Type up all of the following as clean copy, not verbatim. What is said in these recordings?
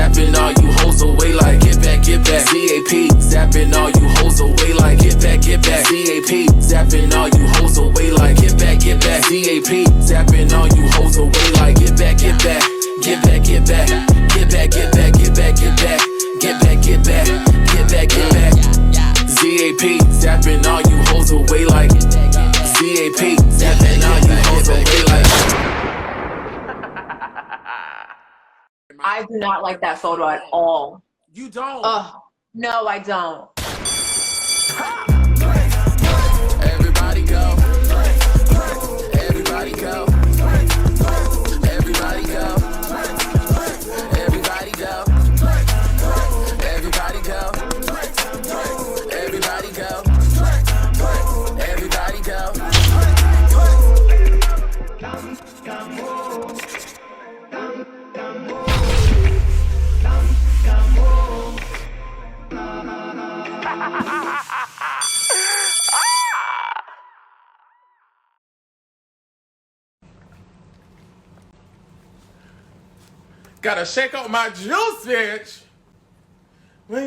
zapping all you hoes away like get back, ZAP, zapping all you hoes away like get back, ZAP, zapping all you hoes away like get back, ZAP, zapping all you hoes away like get back, get back, get back, get back, get back, get back, get back, get back, get back, get back, get back, get back, ZAP, zapping all you hoes away like ZAP, zapping all you hoes away like. I do not like that photo at all. You don't? No, I don't. Everybody go. Everybody go. Everybody go. Everybody go. Everybody go. Everybody go. Everybody go. Gotta shake out my juice, bitch. I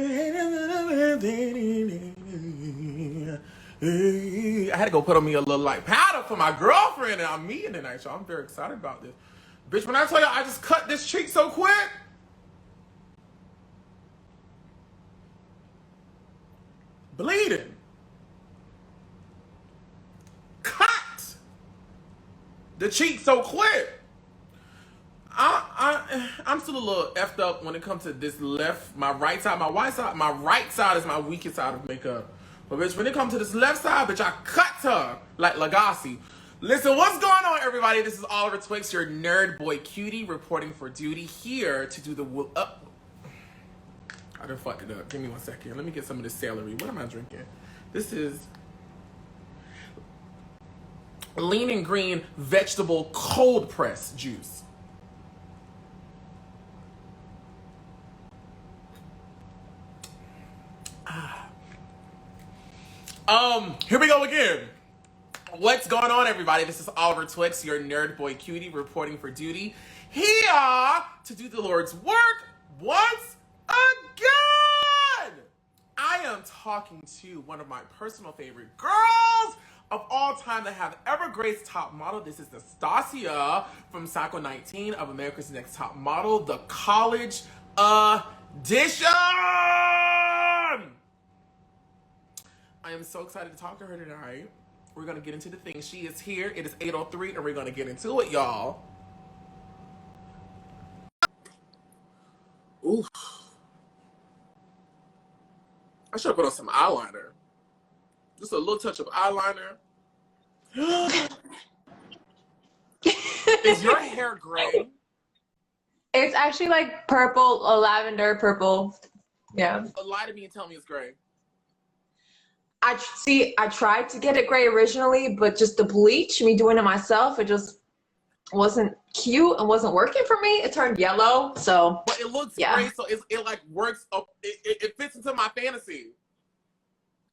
had to go put on me a little like powder for my girlfriend and I'm meeting tonight, so I'm very excited about this. Bitch, when I tell you I just cut this cheek so quick. Bleeding. Cut the cheek so quick. I'm still a little effed up when it comes to this left, my right side, my right side is my weakest side of makeup. But bitch, when it comes to this left side, bitch, I cut her like Lagasse. Listen, what's going on, everybody? This is Oliver Twixt, your nerd boy cutie, reporting for duty, here to do the I done fucked it up. Give me 1 second. Let me get some of this celery. What am I drinking? This is lean and green vegetable cold press juice. Here we go again. What's going on, everybody? This is Oliver Twixt, your nerd boy cutie, reporting for duty, here to do the Lord's work once again. I am talking to one of my personal favorite girls of all time that have ever graced Top Model. This is Nastasia from Psycho 19 of America's Next Top Model, the college edition. I am so excited to talk to her tonight. We're going to get into the thing. She is here. It is 8:03 and we're going to get into it, y'all. Oof. I should have put on some eyeliner. Just a little touch of eyeliner. Is your hair gray? It's actually like purple, lavender purple. Yeah. Lie to me and tell me it's gray. I tried to get it gray originally, but just the bleach, me doing it myself, it just wasn't cute and wasn't working for me. It turned yellow, so. But it looks gray, so it like works up. It fits into my fantasy.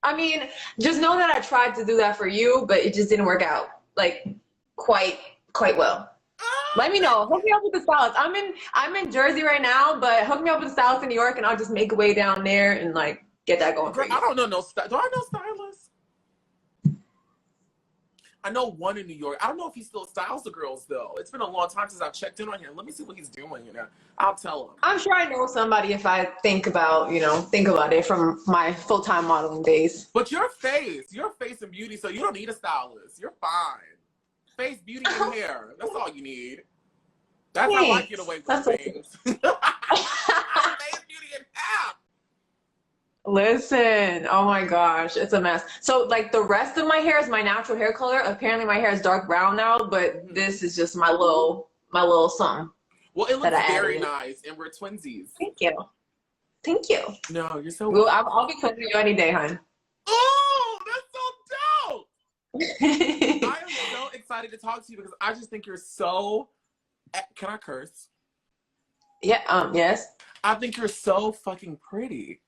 I mean, just know that I tried to do that for you, but it just didn't work out like quite well. Let me know. Hook me up with the stylist. I'm in Jersey right now, but hook me up with the stylist in New York, and I'll just make a way down there and like get that going for you. I don't know no stylist. Do I know stylists? I know one in New York. I don't know if he still styles the girls though. It's been a long time since I've checked in on him. Let me see what he's doing. You know, I'll tell him. I'm sure I know somebody if I think about it from my full-time modeling days. But your face and beauty, so you don't need a stylist. You're fine. Face, beauty, and hair. That's all you need. That's how I get away with things. Face, beauty, and hair. Listen, oh my gosh, it's a mess. So like the rest of my hair is my natural hair color. Apparently my hair is dark brown now, but this is just my little something. Well, it looks very nice, and we're twinsies. Thank you. Thank you. No, you're so well, I'll be twinning you any day, hon. Oh, that's so dope. I am so excited to talk to you because I just think you're so, can I curse? Yeah, yes. I think you're so fucking pretty.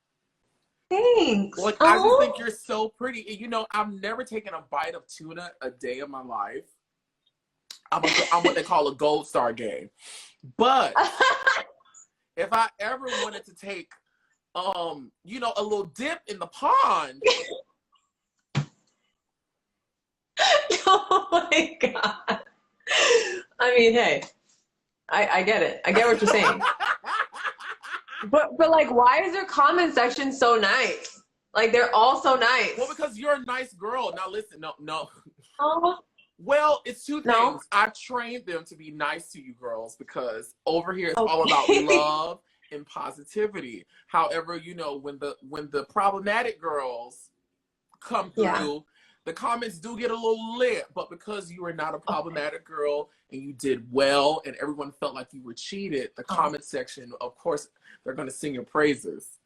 Thanks. Like, I just think you're so pretty. And, you know, I've never taken a bite of tuna a day of my life. I'm what they call a gold star gay. But if I ever wanted to take, you know, a little dip in the pond. Oh my God. I mean, hey, I get it. I get what you're saying. But like, why is their comment section so nice? Like, they're all so nice. Well, because you're a nice girl. Now listen, no. Oh. Well, it's two things. No. I trained them to be nice to you girls because over here it's Okay. all about love and positivity. However, you know, when the problematic girls come through, the comments do get a little lit. But because you are not a problematic girl and you did well and everyone felt like you were cheated, the comment section, of course, they're going to sing your praises.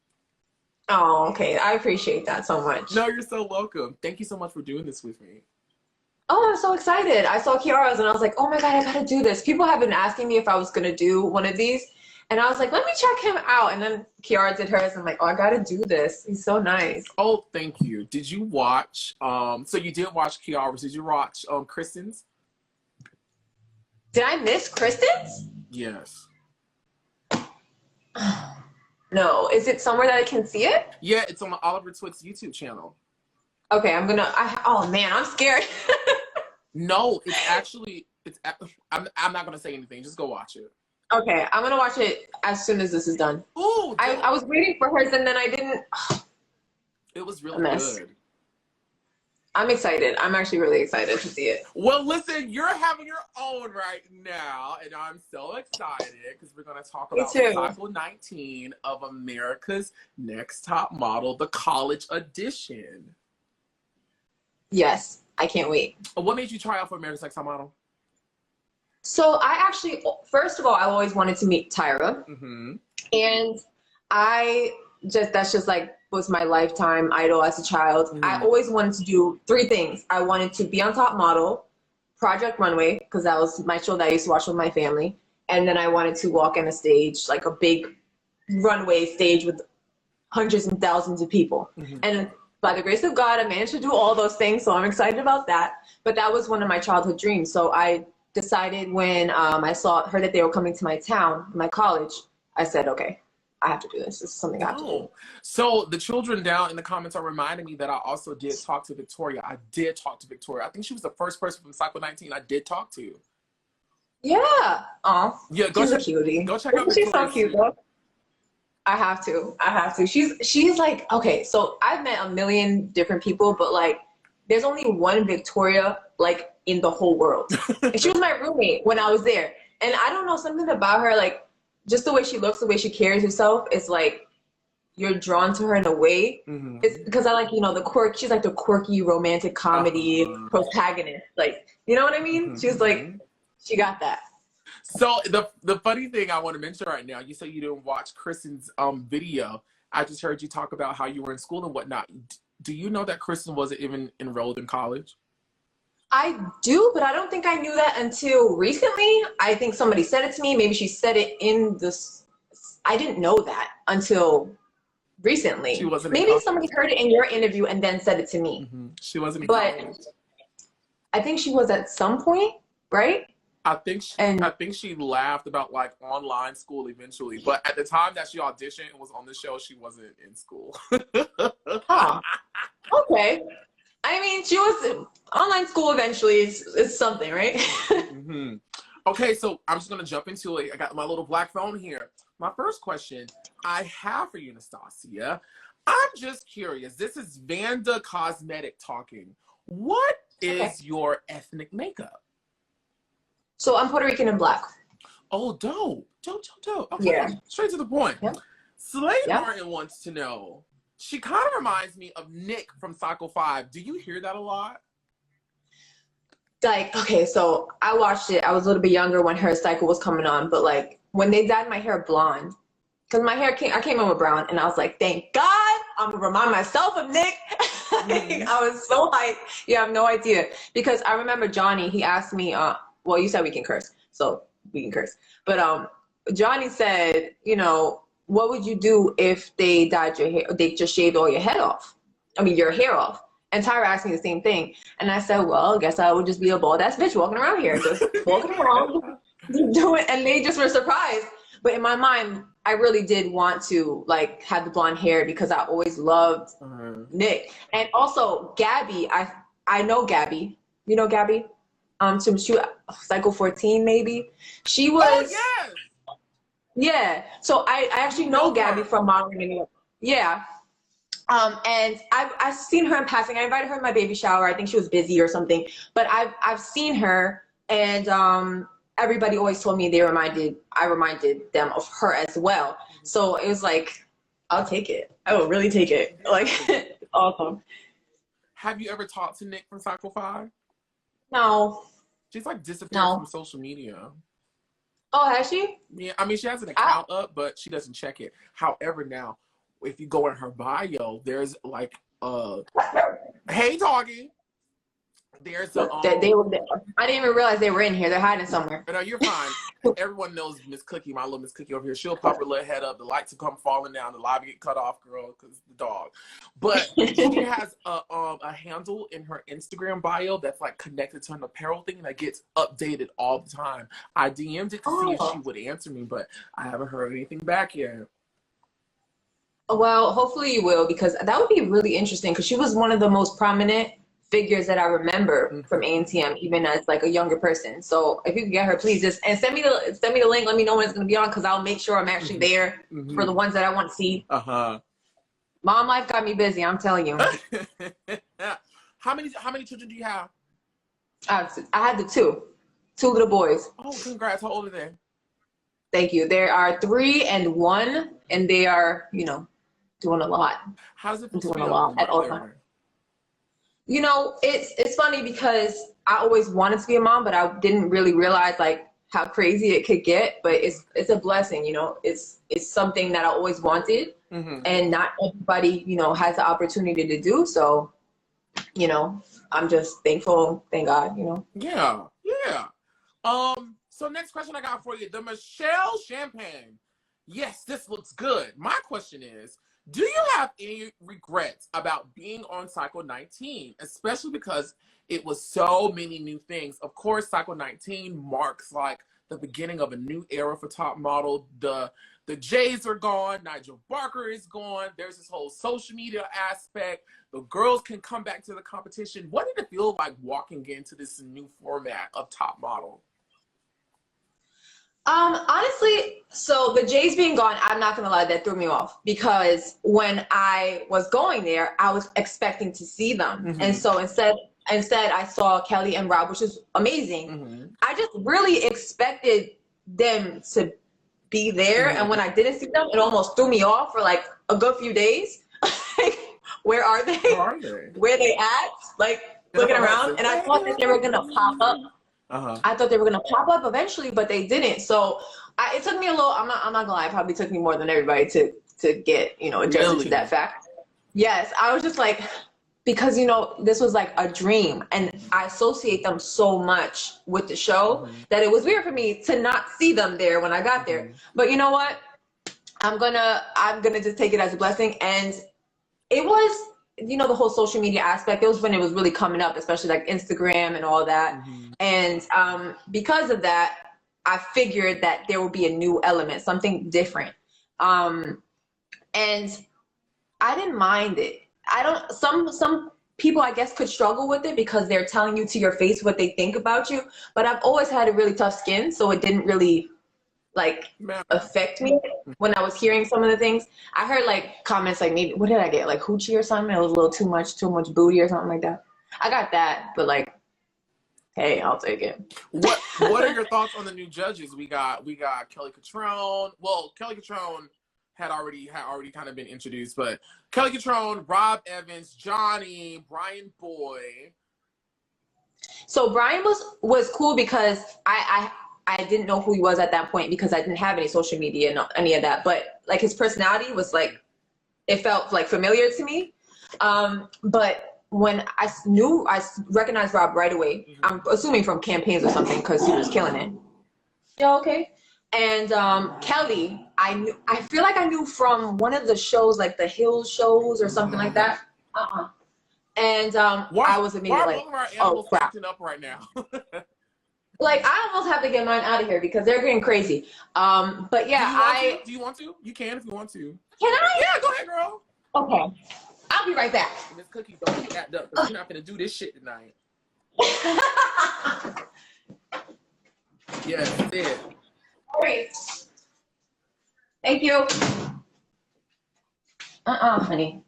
Oh, okay. I appreciate that so much. No, you're so welcome. Thank you so much for doing this with me. Oh, I'm so excited. I saw Kiara's and I was like, oh my God, I gotta do this. People have been asking me if I was gonna do one of these. And I was like, let me check him out. And then Kiara did hers. And I'm like, oh, I gotta do this. He's so nice. Oh, thank you. Did you watch, so you did watch Kiara's. Did you watch Kristen's? Did I miss Kristen's? Yes. No. Is it somewhere that I can see it? Yeah, it's on the Oliver Twixt YouTube channel. Okay, oh man, I'm scared. No, it's actually, I'm not gonna say anything. Just go watch it. Okay, I'm gonna watch it as soon as this is done. Ooh, I was waiting for hers and then I didn't. It was really good. I'm excited. I'm actually really excited to see it. Well, listen, you're having your own right now, and I'm so excited because we're going to talk about cycle 19 of America's Next Top Model, the college edition. Yes, I can't wait. What made you try out for America's Next Top Model? So I actually, first of all, I always wanted to meet Tyra. Mm-hmm. And that's just like, was my lifetime idol as a child. Mm-hmm. I always wanted to do 3 things. I wanted to be on Top Model, Project Runway, because that was my show that I used to watch with my family. And then I wanted to walk on a stage, like a big runway stage with hundreds and thousands of people. Mm-hmm. And by the grace of God, I managed to do all those things. So I'm excited about that. But that was one of my childhood dreams. So I decided when I heard that they were coming to my town, my college, I said, okay, I have to do this. This is something I have to do. So the children down in the comments are reminding me that I also did talk to Victoria. I did talk to Victoria. I think she was the first person from Cycle 19 I did talk to. Yeah. Oh, yeah. She's a cutie. Go check out Victoria. She's so cute, though. I have to. She's like, okay, so I've met a million different people, but like, there's only one Victoria, like, in the whole world. And she was my roommate when I was there. And I don't know, something about her, like, just the way she looks, the way she carries herself, is like, you're drawn to her in a way. Mm-hmm. It's because I like, you know, she's like the quirky romantic comedy protagonist. Like, you know what I mean? Mm-hmm. She's like, she got that. So the funny thing I want to mention right now, you said you didn't watch Kristen's video. I just heard you talk about how you were in school and whatnot. Do you know that Kristen wasn't even enrolled in college? I do, but I don't think I knew that until recently. I think somebody said it to me. Maybe she said it in this. I didn't know that until recently. She wasn't. Maybe somebody heard it in your interview and then said it to me. Mm-hmm. She wasn't. But I think she was at some point, right? I think she laughed about like online school eventually, but at the time that she auditioned and was on the show, she wasn't in school. Huh. Okay. I mean, she was online school eventually. It's something, right? Mm-hmm. Okay, so I'm just gonna jump into it. I got my little black phone here. My first question I have for you, Nastasia. I'm just curious. This is Vanda Cosmetic talking. What is your ethnic makeup? So I'm Puerto Rican and black. Oh, dope. Dope. Okay, yeah. Straight to the point. Yeah. Slade Martin wants to know. She kind of reminds me of Nick from Cycle 5. Do you hear that a lot? Like, okay, so I watched it. I was a little bit younger when her cycle was coming on, but like when they dyed my hair blonde, because I came in with brown, and I was like, thank God, I'm gonna remind myself of Nick. I was so hyped. You have no idea. Because I remember Johnny, he asked me, well, you said we can curse, so we can curse. But Johnny said, you know, what would you do if they dyed your hair, they just shaved all your head off? I mean, your hair off. And Tyra asked me the same thing. And I said, well, I guess I would just be a bald ass bitch walking around here, just walking around, doing, and they just were surprised. But in my mind, I really did want to like have the blonde hair because I always loved Nick. And also Gabby, I know Gabby. You know Gabby? She Cycle 14 maybe. She was. Oh yes. Yeah. So I actually know Gabby from modeling in New York. Yeah. And I've seen her in passing. I invited her to my baby shower. I think she was busy or something. But I've seen her, and everybody always told me I reminded them of her as well. So it was like, I'll take it. I will really take it. Like, awesome. Have you ever talked to Nick from Cycle 5? No. She's like disappeared from social media. Oh, has she? Yeah, I mean, she has an account up, but she doesn't check it. However, now, if you go in her bio, there's like, hey, doggy. There's a. They were there. I didn't even realize they were in here. They're hiding somewhere. No, you're fine. Everyone knows Miss Cookie, my little Miss Cookie over here. She'll pop her little head up. The lights will come falling down. The live get cut off, girl, because the dog. But she has a handle in her Instagram bio that's like connected to an apparel thing that gets updated all the time. I DM'd it to see if she would answer me, but I haven't heard anything back yet. Well, hopefully you will, because that would be really interesting, because she was one of the most prominent figures that I remember from ANTM, even as like a younger person. So if you can get her, please just send me the link. Let me know when it's gonna be on, because I'll make sure I'm actually there for the ones that I want to see. Mom life got me busy, I'm telling you. How many children do you have? I had the two little boys. Oh, congrats! How old are they? Thank you. There are 3 and 1, and they are, doing a lot. How does it feel doing a lot at all times? It's funny because I always wanted to be a mom, but I didn't really realize like how crazy it could get. But it's a blessing, It's something that I always wanted, and not everybody, has the opportunity to do. So, I'm just thankful. Thank God, Yeah. So next question I got for you, the Michelle Champagne. Yes, this looks good. My question is, do you have any regrets about being on Cycle 19, especially because it was so many new things? Of course, Cycle 19 marks like the beginning of a new era for top model. The Jays are gone. Nigel Barker is gone. There's this whole social media aspect. The girls can come back to the competition. What did it feel like walking into this new format of top model? Honestly, so the Jays being gone, I'm not gonna lie, that threw me off, because when I was going there, I was expecting to see them, and so instead I saw Kelly and Rob, which is amazing. I just really expected them to be there, and when I didn't see them, it almost threw me off for like a good few days. Like, where are they? Where they at? Like, looking around, and I thought that they were gonna pop up. I thought they were gonna pop up eventually, but they didn't. So it took me a little. I'm not gonna lie. It probably took me more than everybody to get adjusted to that fact. Yes, I was just like, because this was like a dream, and I associate them so much with the show that it was weird for me to not see them there when I got there. But you know what? I'm gonna just take it as a blessing, and it was. The whole social media aspect, it was when it was really coming up, especially like Instagram and all that. And because of that, I figured that there would be a new element, something different. And I didn't mind it. Some people, I guess, could struggle with it because they're telling you to your face what they think about you. But I've always had a really tough skin, so it didn't really affect me when I was hearing some of the things. I heard like comments like, maybe, what did I get? Like hoochie or something? It was a little too much booty or something like that. I got that, but like, hey, I'll take it. What are your thoughts on the new judges? We got Kelly Catrone. Well, Kelly Catrone had already kind of been introduced, but Kelly Catrone, Rob Evans, Johnny, Brian Boy. So Brian was cool because I didn't know who he was at that point because I didn't have any social media and any of that. But like his personality was like, it felt like familiar to me. But when I recognized Rob right away. I'm assuming from campaigns or something because he was killing it. Yeah, okay. And Kelly, I feel like I knew from one of the shows, like the Hill shows or something like that. And I was immediately like, oh crap. Up right now. Like, I almost have to get mine out of here because they're getting crazy. But Do yeah, you want to? Do you want to? You can if you want to. can I? Yeah, go ahead, girl. Okay. I'll be right back. Miss Cookie, don't get act up because we're not gonna do this shit tonight. Yes, it. Great. Thank you. Honey.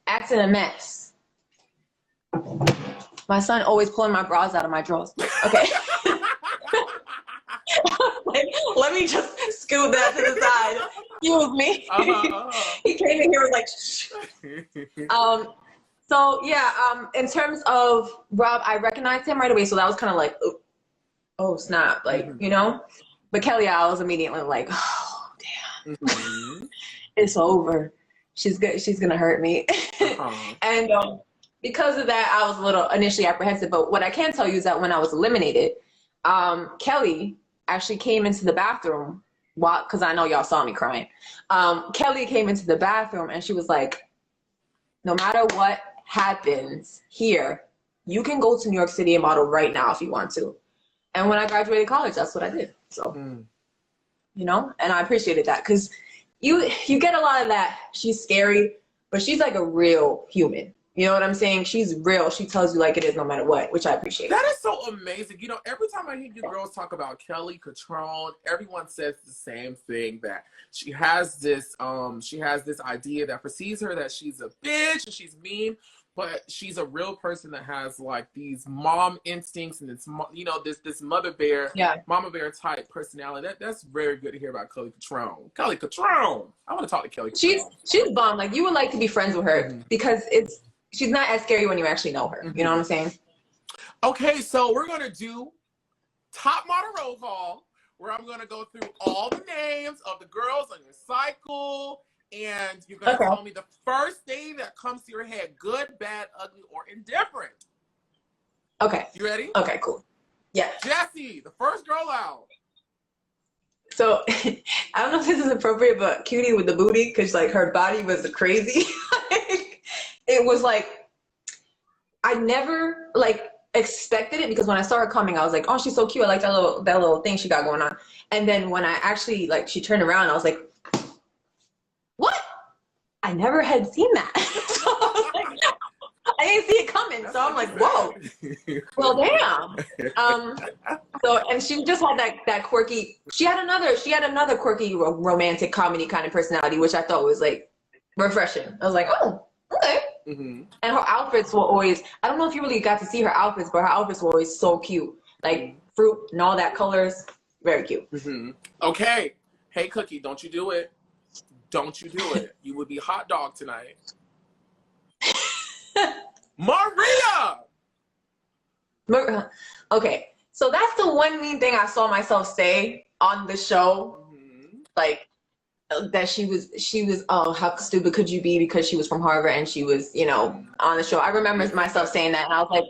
Acting a mess. My son always pulling my bras out of my drawers. Okay. Like, let me just scoot that to the side. Excuse me. He came in here and was like, So yeah, in terms of Rob, I recognized him right away. So that was kind of like, oh snap, like, you know. But Kelly, I was immediately like, oh damn, it's over. She's good. She's gonna hurt me. And because of that, I was a little initially apprehensive. But what I can tell you is that when I was eliminated, Kelly actually came into the bathroom. Because I know y'all saw me crying. Kelly came into the bathroom and she was like, no matter what happens here, you can go to New York City and model right now if you want to. And when I graduated college, that's what I did. So, you know, and I appreciated that because you get a lot of that. She's scary, but she's like a real human. You know what I'm saying? She's real. She tells you like it is no matter what, which I appreciate. That is so amazing. You know, every time I hear you girls talk about Kelly Catrone, everyone says the same thing, that she has this idea that precedes her that she's a bitch and she's mean, but she's a real person that has like these mom instincts and this, you know, this mama bear type personality. That's very good to hear about Kelly Catrone. Kelly Catrone. I want to talk to Kelly Catrone. She's bomb. Like, you would like to be friends with her because she's not as scary when you actually know her. You know what I'm saying? Okay, so we're gonna do top model roll call, where I'm gonna go through all the names of the girls on your cycle, and you're gonna tell me the first thing that comes to your head: good, bad, ugly, or indifferent. Okay. You ready? Okay, cool. Yeah. Jessie, the first girl out. So I don't know if this is appropriate, but Cutie with the booty, because like her body was crazy. It was like, I never like expected it, because when I saw her coming, I was like, oh, she's so cute. I like that little thing she got going on. And then when I actually, like, she turned around, I was like, what? I never had seen that. So I was like, I didn't see it coming. So I'm like, whoa. Well, damn. So, and she just had that quirky, she had another quirky romantic comedy kind of personality, which I thought was like refreshing. I was like, oh, okay. And her outfits were always, I don't know if you really got to see her outfits, but her outfits were always so cute. Like fruit and all that colors, very cute. Okay. Hey, Cookie, don't you do it. Don't you do it. You would be hot dog tonight. Maria! Okay, so that's the one mean thing I saw myself say on the show. Like, that she was, oh, how stupid could you be, because she was from Harvard and she was, you know, on the show. I remember myself saying that, and I was like,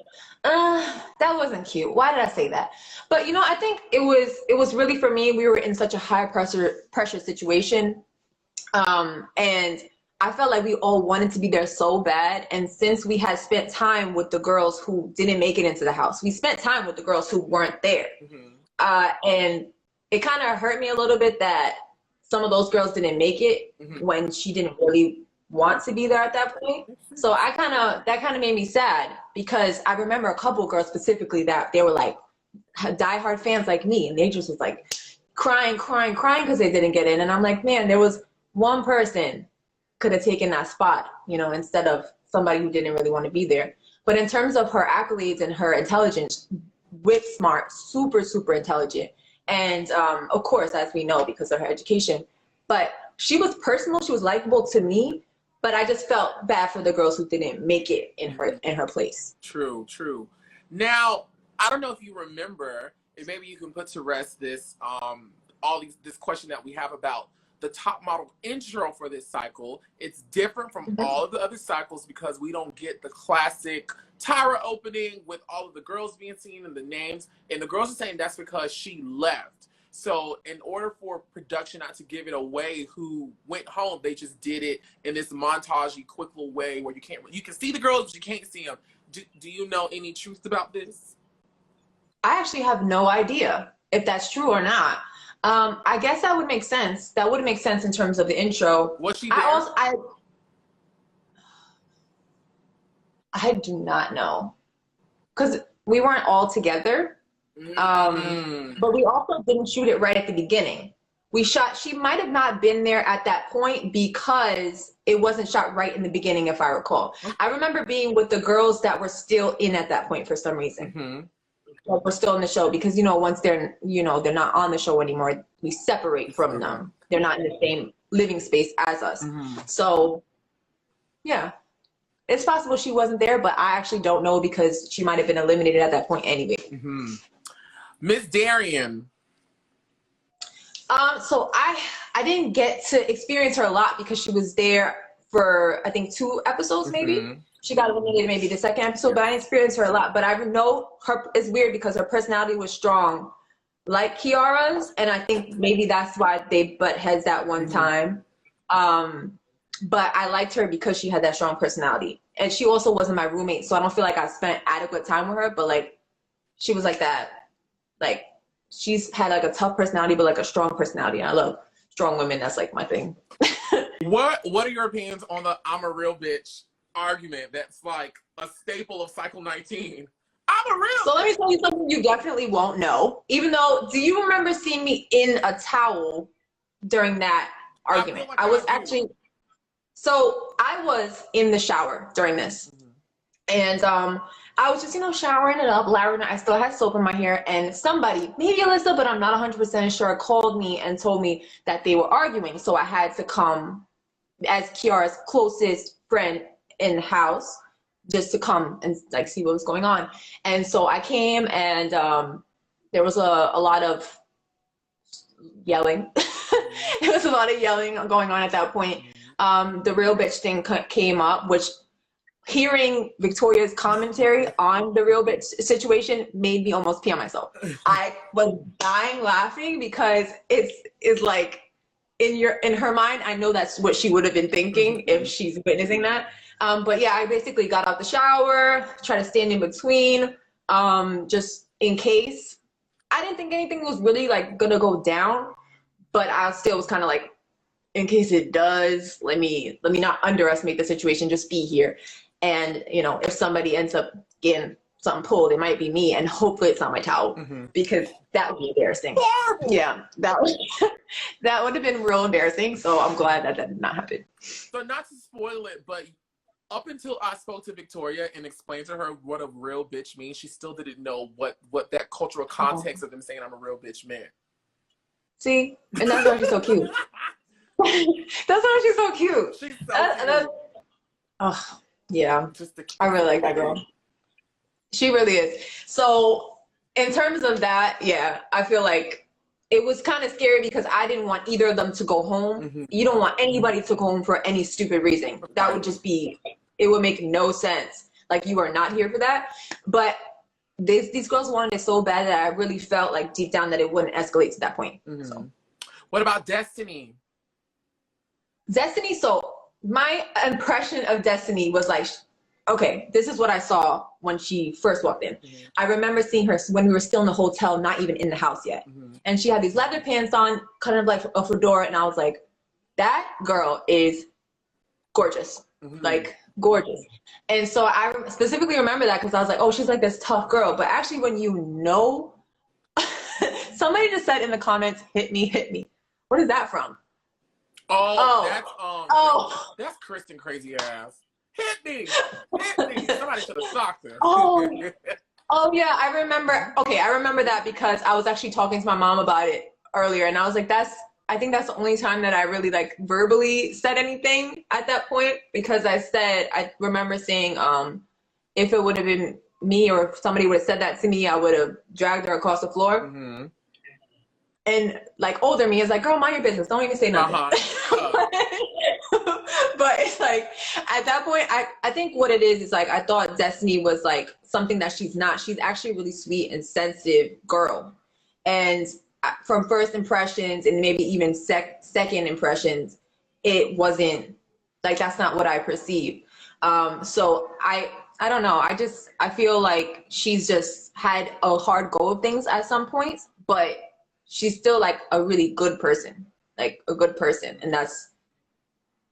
that wasn't cute. Why did I say that? But, you know, I think it was really, for me, we were in such a high pressure situation. And I felt like we all wanted to be there so bad. And since we had spent time with the girls who didn't make it into the house, we spent time with the girls who weren't there. And it kind of hurt me a little bit that some of those girls didn't make it when she didn't really want to be there at that point. So that kind of made me sad, because I remember a couple girls specifically that they were like diehard fans like me, and they just was like crying because they didn't get in. And I'm like, man, there was one person could have taken that spot, you know, instead of somebody who didn't really want to be there. But in terms of her accolades and her intelligence, whip smart, super, super intelligent. And of course, as we know, because of her education, but she was personal, she was likable to me, but I just felt bad for the girls who didn't make it in her place. True. Now, I don't know if you remember, and maybe you can put to rest this this question that we have about the top model intro for this cycle. It's different from all of the other cycles because we don't get the classic Tyra opening with all of the girls being seen and the names. And the girls are saying that's because she left. So in order for production not to give it away who went home, they just did it in this montagey, quick little way where you can see the girls, but you can't see them. Do you know any truth about this? I actually have no idea if that's true or not. I guess that would make sense. That would make sense in terms of the intro. Was she there? I do not know, because we weren't all together. But we also didn't shoot it right at the beginning. She might have not been there at that point because it wasn't shot right in the beginning, if I recall. I remember being with the girls that were still in at that point for some reason. Like, we're still in the show because, once they're not on the show anymore, we separate from them. They're not in the same living space as us. So, yeah. It's possible she wasn't there, but I actually don't know because she might have been eliminated at that point anyway. Miss Darian. So I didn't get to experience her a lot because she was there for, I think, 2 episodes maybe. She got eliminated maybe the second episode, but I didn't experience her a lot. But I know it's weird because her personality was strong like Kiara's, and I think maybe that's why they butt heads that one time. But I liked her because she had that strong personality. And she also wasn't my roommate, so I don't feel like I spent adequate time with her, but like she was like that. Like she's had like a tough personality, but like a strong personality. And I love strong women. That's like my thing. What are your opinions on the "I'm a real bitch" argument? That's like a staple of Cycle 19. I'm a real. So let me tell you something you definitely won't know. Even though, do you remember seeing me in a towel during that argument? I was actually. So I was in the shower during this, and I was just, showering it up. Larry, I still had soap in my hair, and somebody, maybe Alyssa, but I'm not 100% sure, called me and told me that they were arguing. So I had to come as Kiara's closest friend in the house just to come and like see what was going on. And so I came, and there was a lot of yelling. There was a lot of yelling going on at that point. The real bitch thing came up, which hearing Victoria's commentary on the real bitch situation made me almost pee on myself. I was dying laughing because it's like in her mind, I know that's what she would have been thinking if she's witnessing that. But yeah, I basically got out the shower, tried to stand in between, just in case. I didn't think anything was really like gonna go down, but I still was kind of like, in case it does, let me not underestimate the situation, just be here. And, if somebody ends up getting something pulled, it might be me, and hopefully it's not my towel, because that would be embarrassing. Yeah, that would have been real embarrassing, so I'm glad that did not happen. So not to spoil it, but up until I spoke to Victoria and explained to her what a real bitch means, she still didn't know what that cultural context of them saying I'm a real bitch meant. See? And that's why she's so cute. That's why she's so cute. She's so cute. Oh, yeah. I really like that girl. She really is. So in terms of that, yeah, I feel like it was kind of scary because I didn't want either of them to go home. You don't want anybody to go home for any stupid reason. That would just be, it would make no sense. Like, you are not here for that. But these girls wanted it so bad that I really felt like deep down that it wouldn't escalate to that point. So. What about Destiny? Destiny, so my impression of Destiny was like, okay, this is what I saw when she first walked in. I remember seeing her when we were still in the hotel, not even in the house yet. And she had these leather pants on, kind of like a fedora, and I was like, that girl is gorgeous. Like, gorgeous. And so I specifically remember that because I was like, oh, she's like this tough girl. But actually, when somebody just said in the comments, hit me, hit me. What is that from? That's Kristen crazy ass. Hit me! Somebody should have socked her. Oh yeah, I remember. Okay, I remember that because I was actually talking to my mom about it earlier, and I was like, I think that's the only time that I really like verbally said anything at that point, because I remember saying, if it would have been me or if somebody would have said that to me, I would have dragged her across the floor. And like older me is like, girl, mind your business. Don't even say nothing. But it's like, at that point, I think what it is like, I thought Destiny was like something that she's not. She's actually a really sweet and sensitive girl. And from first impressions and maybe even second impressions, it wasn't like, that's not what I perceived. So I I don't know. I feel like she's just had a hard go of things at some points, but she's still like a really good person, and that's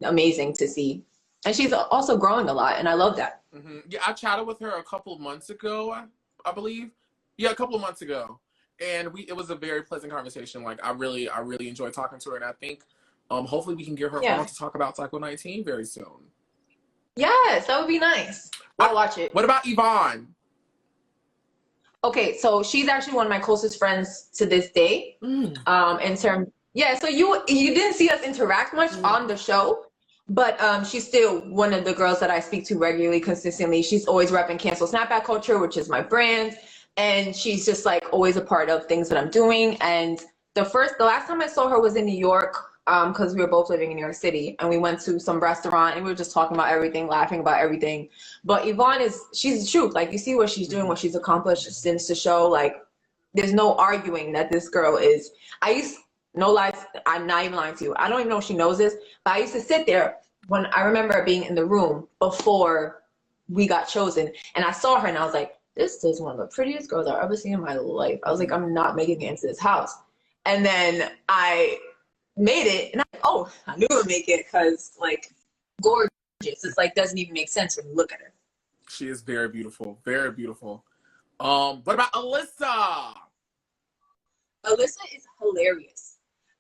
amazing to see. And she's also growing a lot, and I love that. Yeah, I chatted with her a couple of months ago, I believe. Yeah, a couple of months ago, and it was a very pleasant conversation. Like I really enjoyed talking to her, and I think hopefully we can get her on to talk about Cycle 19 very soon. Yes, that would be nice. I'll watch it. What about Yvonne? Okay, so she's actually one of my closest friends to this day. In terms, so you didn't see us interact much on the show, but she's still one of the girls that I speak to regularly, consistently. She's always repping cancel snapback culture, which is my brand, and she's just like always a part of things that I'm doing. And the last time I saw her was in New York, because we were both living in New York City, and we went to some restaurant and we were just talking about everything, laughing about everything. But Yvonne she's the truth. Like, you see what she's doing, what she's accomplished since the show. Like, there's no arguing that this girl is. No lies, I'm not even lying to you. I don't even know if she knows this, but I used to sit there when I remember being in the room before we got chosen, and I saw her and I was like, this is one of the prettiest girls I've ever seen in my life. I was like, I'm not making it into this house. And then I made it, and I knew I would make it, because like, gorgeous. It's like, doesn't even make sense when you look at her. She is very beautiful, very beautiful. What about Alyssa? Alyssa is hilarious.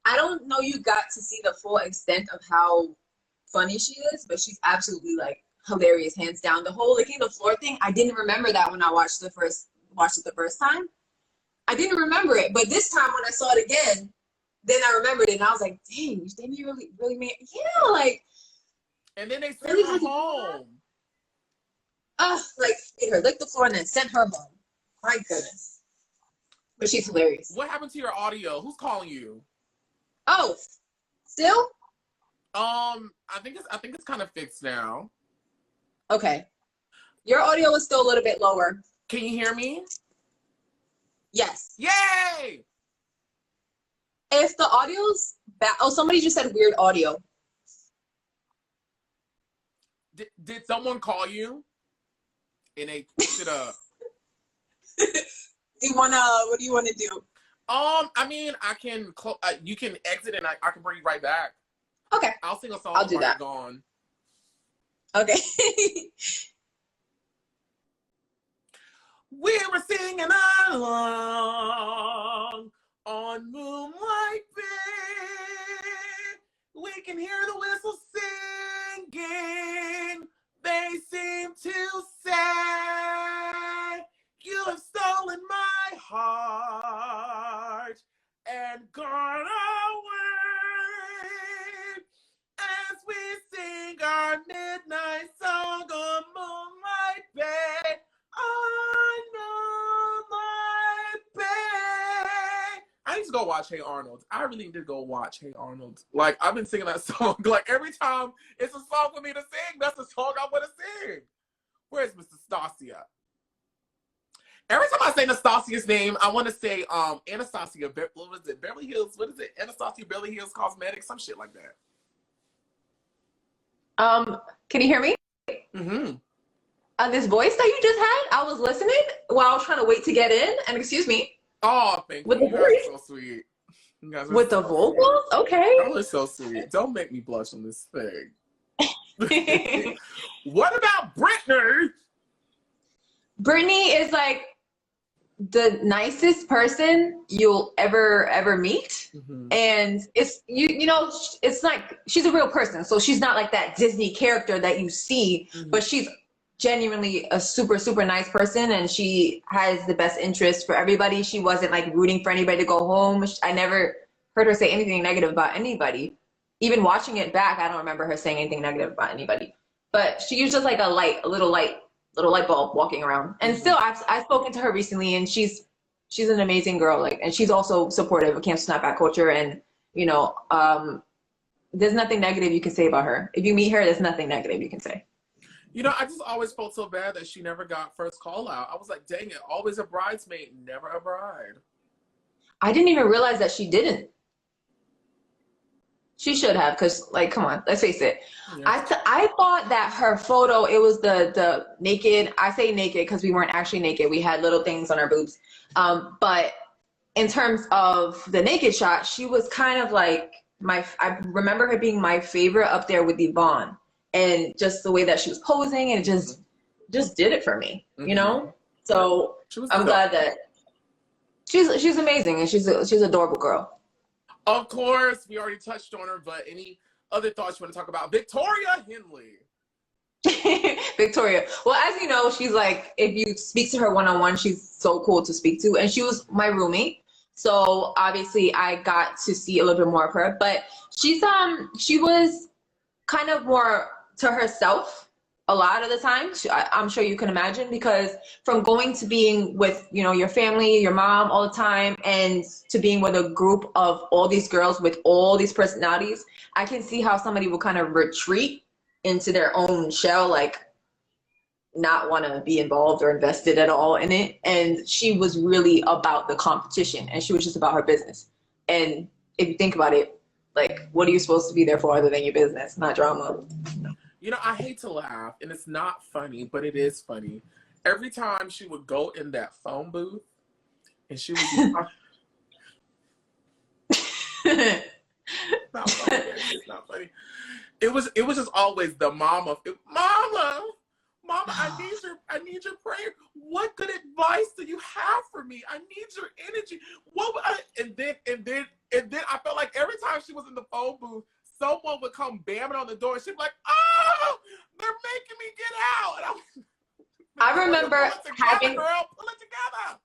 I don't know you got to see the full extent of how funny she is, but she's absolutely like hilarious, hands down. The whole licking the floor thing, I didn't remember that when I watched it the first time. I didn't remember it, but this time when I saw it again, then I remembered it, and I was like, dang, didn't you really made, yeah, like. And then they sent her home. Like, made her lick the floor and then sent her home. My goodness. But she's hilarious. What happened to your audio? Who's calling you? Oh, still? I think it's kind of fixed now. Okay. Your audio is still a little bit lower. Can you hear me? Yes. Yay! If the audio's bad, somebody just said weird audio. Did someone call you? And they picked it up. What do you wanna do? I mean, I can. You can exit, and I can bring you right back. Okay. I'll sing a song. I'll do that. Gone. Okay. We were singing along on Moonlight Bay. We can hear the whistle singing. They seem to say, you have stolen my heart and gone away as we sing our midnight song on Moonlight Bay. On Moonlight Bay. I need to go watch Hey Arnold. I really need to go watch Hey Arnold. Like, I've been singing that song. Like, every time it's a song for me to sing, that's the song I want to sing. Where's Miss Nastasia? Every time I say Nastasia's name, I want to say Anastasia. What was it? Beverly Hills. What is it? Anastasia Beverly Hills Cosmetics. Some shit like that. Can you hear me? Mm-hmm. This voice that you just had, I was listening while I was trying to wait to get in, and excuse me. Oh, thank you. You guys are so sweet. With the vocals? Okay. Y'all are so sweet. Don't make me blush on this thing. What about Brittany? Brittany is like the nicest person you'll ever meet. And it's it's like, she's a real person, so she's not like that Disney character that you see, but she's genuinely a super nice person, and she has the best interest for everybody. She wasn't like rooting for anybody to go home. I never heard her say anything negative about anybody. Even watching it back, I don't remember her saying anything negative about anybody. But she was just like a little light bulb walking around. And still, I've spoken to her recently, and she's an amazing girl. Like, and she's also supportive of cancel snapback culture. And there's nothing negative you can say about her. If you meet her, there's nothing negative you can say. I just always felt so bad that she never got first call out. I was like, dang it, always a bridesmaid, never a bride. I didn't even realize that she didn't. She should have, because, like, come on, let's face it. Yeah. I thought that her photo, it was the naked. I say naked because we weren't actually naked. We had little things on our boobs. But in terms of the naked shot, she was kind of like I remember her being my favorite up there with Yvonne, and just the way that she was posing, and just did it for me, you know. So I'm glad that she's amazing, and she's an adorable girl. Of course, we already touched on her, but any other thoughts you want to talk about? Victoria Henley. Victoria. Well, as you know, she's like, if you speak to her one-on-one, she's so cool to speak to. And she was my roommate. So obviously I got to see a little bit more of her. But she was kind of more to herself a lot of the time. I'm sure you can imagine, because from going to being with, you know, your family, your mom all the time, and to being with a group of all these girls with all these personalities, I can see how somebody will kind of retreat into their own shell, like not want to be involved or invested at all in it. And she was really about the competition, and she was just about her business. And if you think about it, like, what are you supposed to be there for other than your business, not drama? You know, I hate to laugh, and it's not funny, but it is funny. Every time she would go in that phone booth, and she would be not funny. It's not funny. It was just always the mama. Mama, I need your prayer. What good advice do you have for me? I need your energy. And then I felt like every time she was in the phone booth, someone would come bamming on the door, and she'd be like, "Oh, they're making me get out." And I remember having, girl, pull it together.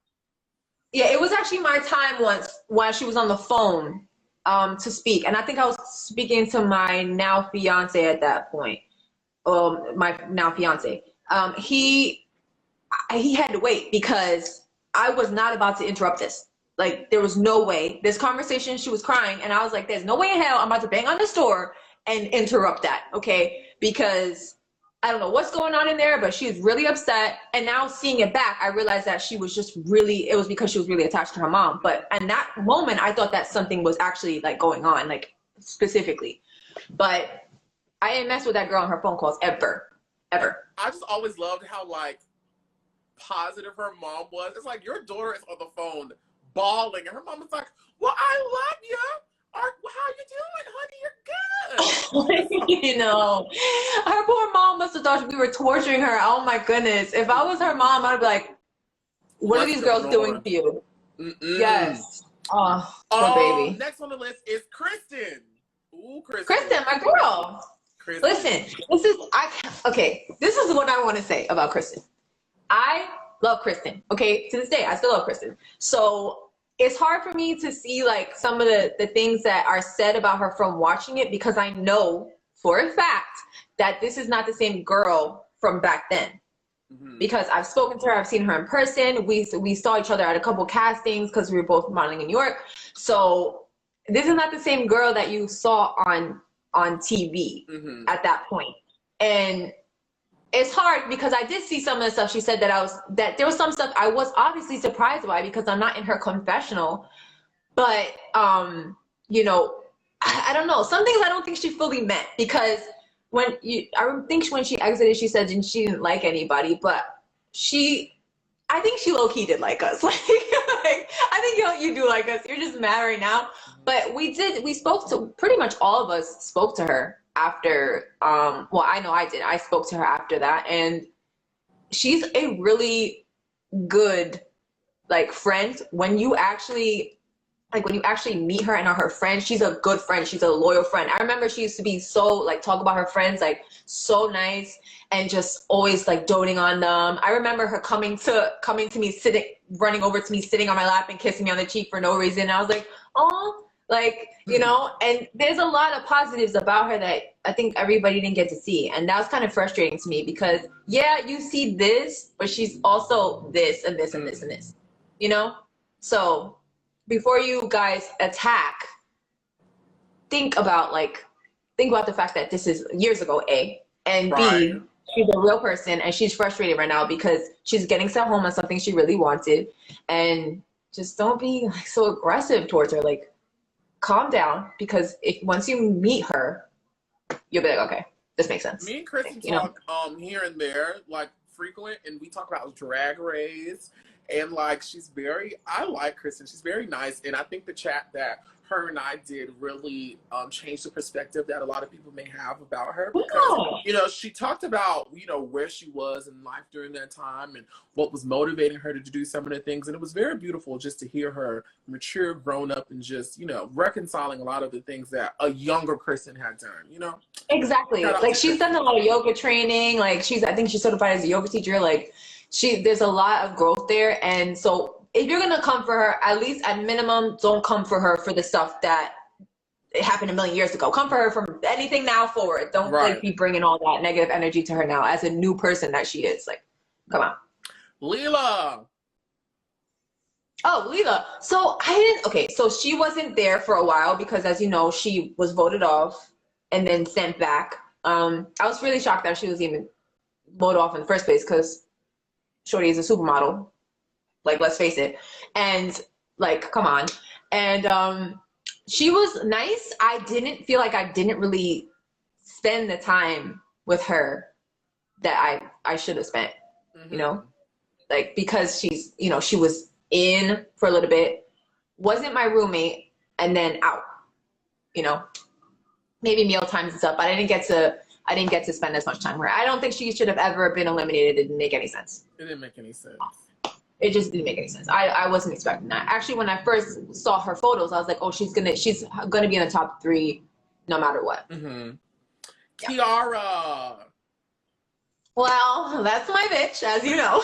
Yeah, it was actually my time once while she was on the phone to speak, and I think I was speaking to my now fiance at that point. My now fiance. He had to wait because I was not about to interrupt this. Like, there was no way. This conversation, she was crying, and I was like, there's no way in hell I'm about to bang on this door and interrupt that, okay? Because I don't know what's going on in there, but she's really upset. And now seeing it back, I realized that she was just really, it was because she was really attached to her mom. But in that moment, I thought that something was actually, like, going on, like, specifically. But I didn't mess with that girl on her phone calls ever. I just always loved how, like, positive her mom was. It's like, your daughter is on the phone bawling, and her mom was like, "Well, I love you. How you doing, honey? You're good." You know, her poor mom must have thought we were torturing her. Oh my goodness! If I was her mom, I'd be like, "What are these girls doing to you?" Yes. Oh, poor baby. Next on the list is Kristen. Ooh, Kristen, my girl. Kristen. Listen, this is what I want to say about Kristen. I love Kristen. Okay, to this day, I still love Kristen. So it's hard for me to see, like, some of the things that are said about her from watching it, because I know for a fact that this is not the same girl from back then. Because I've spoken to her, I've seen her in person. We saw each other at a couple castings because we were both modeling in New York. So this is not the same girl that you saw on TV at that point. And it's hard because I did see some of the stuff she said that there was some stuff I was obviously surprised by, because I'm not in her confessional. But, you know, I don't know. Some things I don't think she fully meant, because I think when she exited, she said she didn't like anybody, but I think she low-key did like us. Like, I think you do like us. You're just mad right now. But we spoke to, pretty much all of us spoke to her after, well, I know I did. I spoke to her after that, and she's a really good, like, friend. When you actually meet her and are her friend, she's a good friend. She's a loyal friend. I remember she used to be so, like, talk about her friends, like, so nice, and just always, like, doting on them. I remember her coming to me, running over to me, sitting on my lap and kissing me on the cheek for no reason. And I was like, oh, like, you know, and there's a lot of positives about her that I think everybody didn't get to see. And that was kind of frustrating to me, because, yeah, you see this, but she's also this and this and this and this, you know? So before you guys attack, think about the fact that this is years ago, A, and Right. B, she's a real person, and she's frustrated right now because she's getting sent home on something she really wanted. And just don't be, like, so aggressive towards her. Like, calm down, because if once you meet her, you'll be like, okay, this makes sense. Me and Kristen talk here and there, like frequent, and we talk about Drag Race, and like I like Kristen. She's very nice, and I think the chat that her and I did really changed the perspective that a lot of people may have about her, because she talked about where she was in life during that time and what was motivating her to do some of the things, and it was very beautiful just to hear her mature, grown up, and just reconciling a lot of the things that a younger Kristen had done. Exactly. Like, she's done a lot of yoga training. Like, I think she's certified as a yoga teacher. Like, there's a lot of growth there, and so if you're gonna come for her, at least at minimum, don't come for her for the stuff that it happened a million years ago. Come for her from anything now forward. Don't like be bringing all that negative energy to her now as a new person that she is. Like, come on. Leela. Oh, Leela. So so she wasn't there for a while because, as you know, she was voted off and then sent back. I was really shocked that she was even voted off in the first place, because Shorty is a supermodel. Like, let's face it. And like, come on. And she was nice. I didn't feel like I didn't really spend the time with her that I should have spent, like, because she's, she was in for a little bit, wasn't my roommate, and then out, maybe meal times and stuff. But I didn't get to spend as much time with her. I don't think she should have ever been eliminated. It didn't make any sense. It didn't make any sense. It just didn't make any sense. I wasn't expecting that. Actually, when I first saw her photos, I was like, oh, she's gonna be in the top 3 no matter what. Mm-hmm. Yeah. Kiara. Well, that's my bitch, as you know.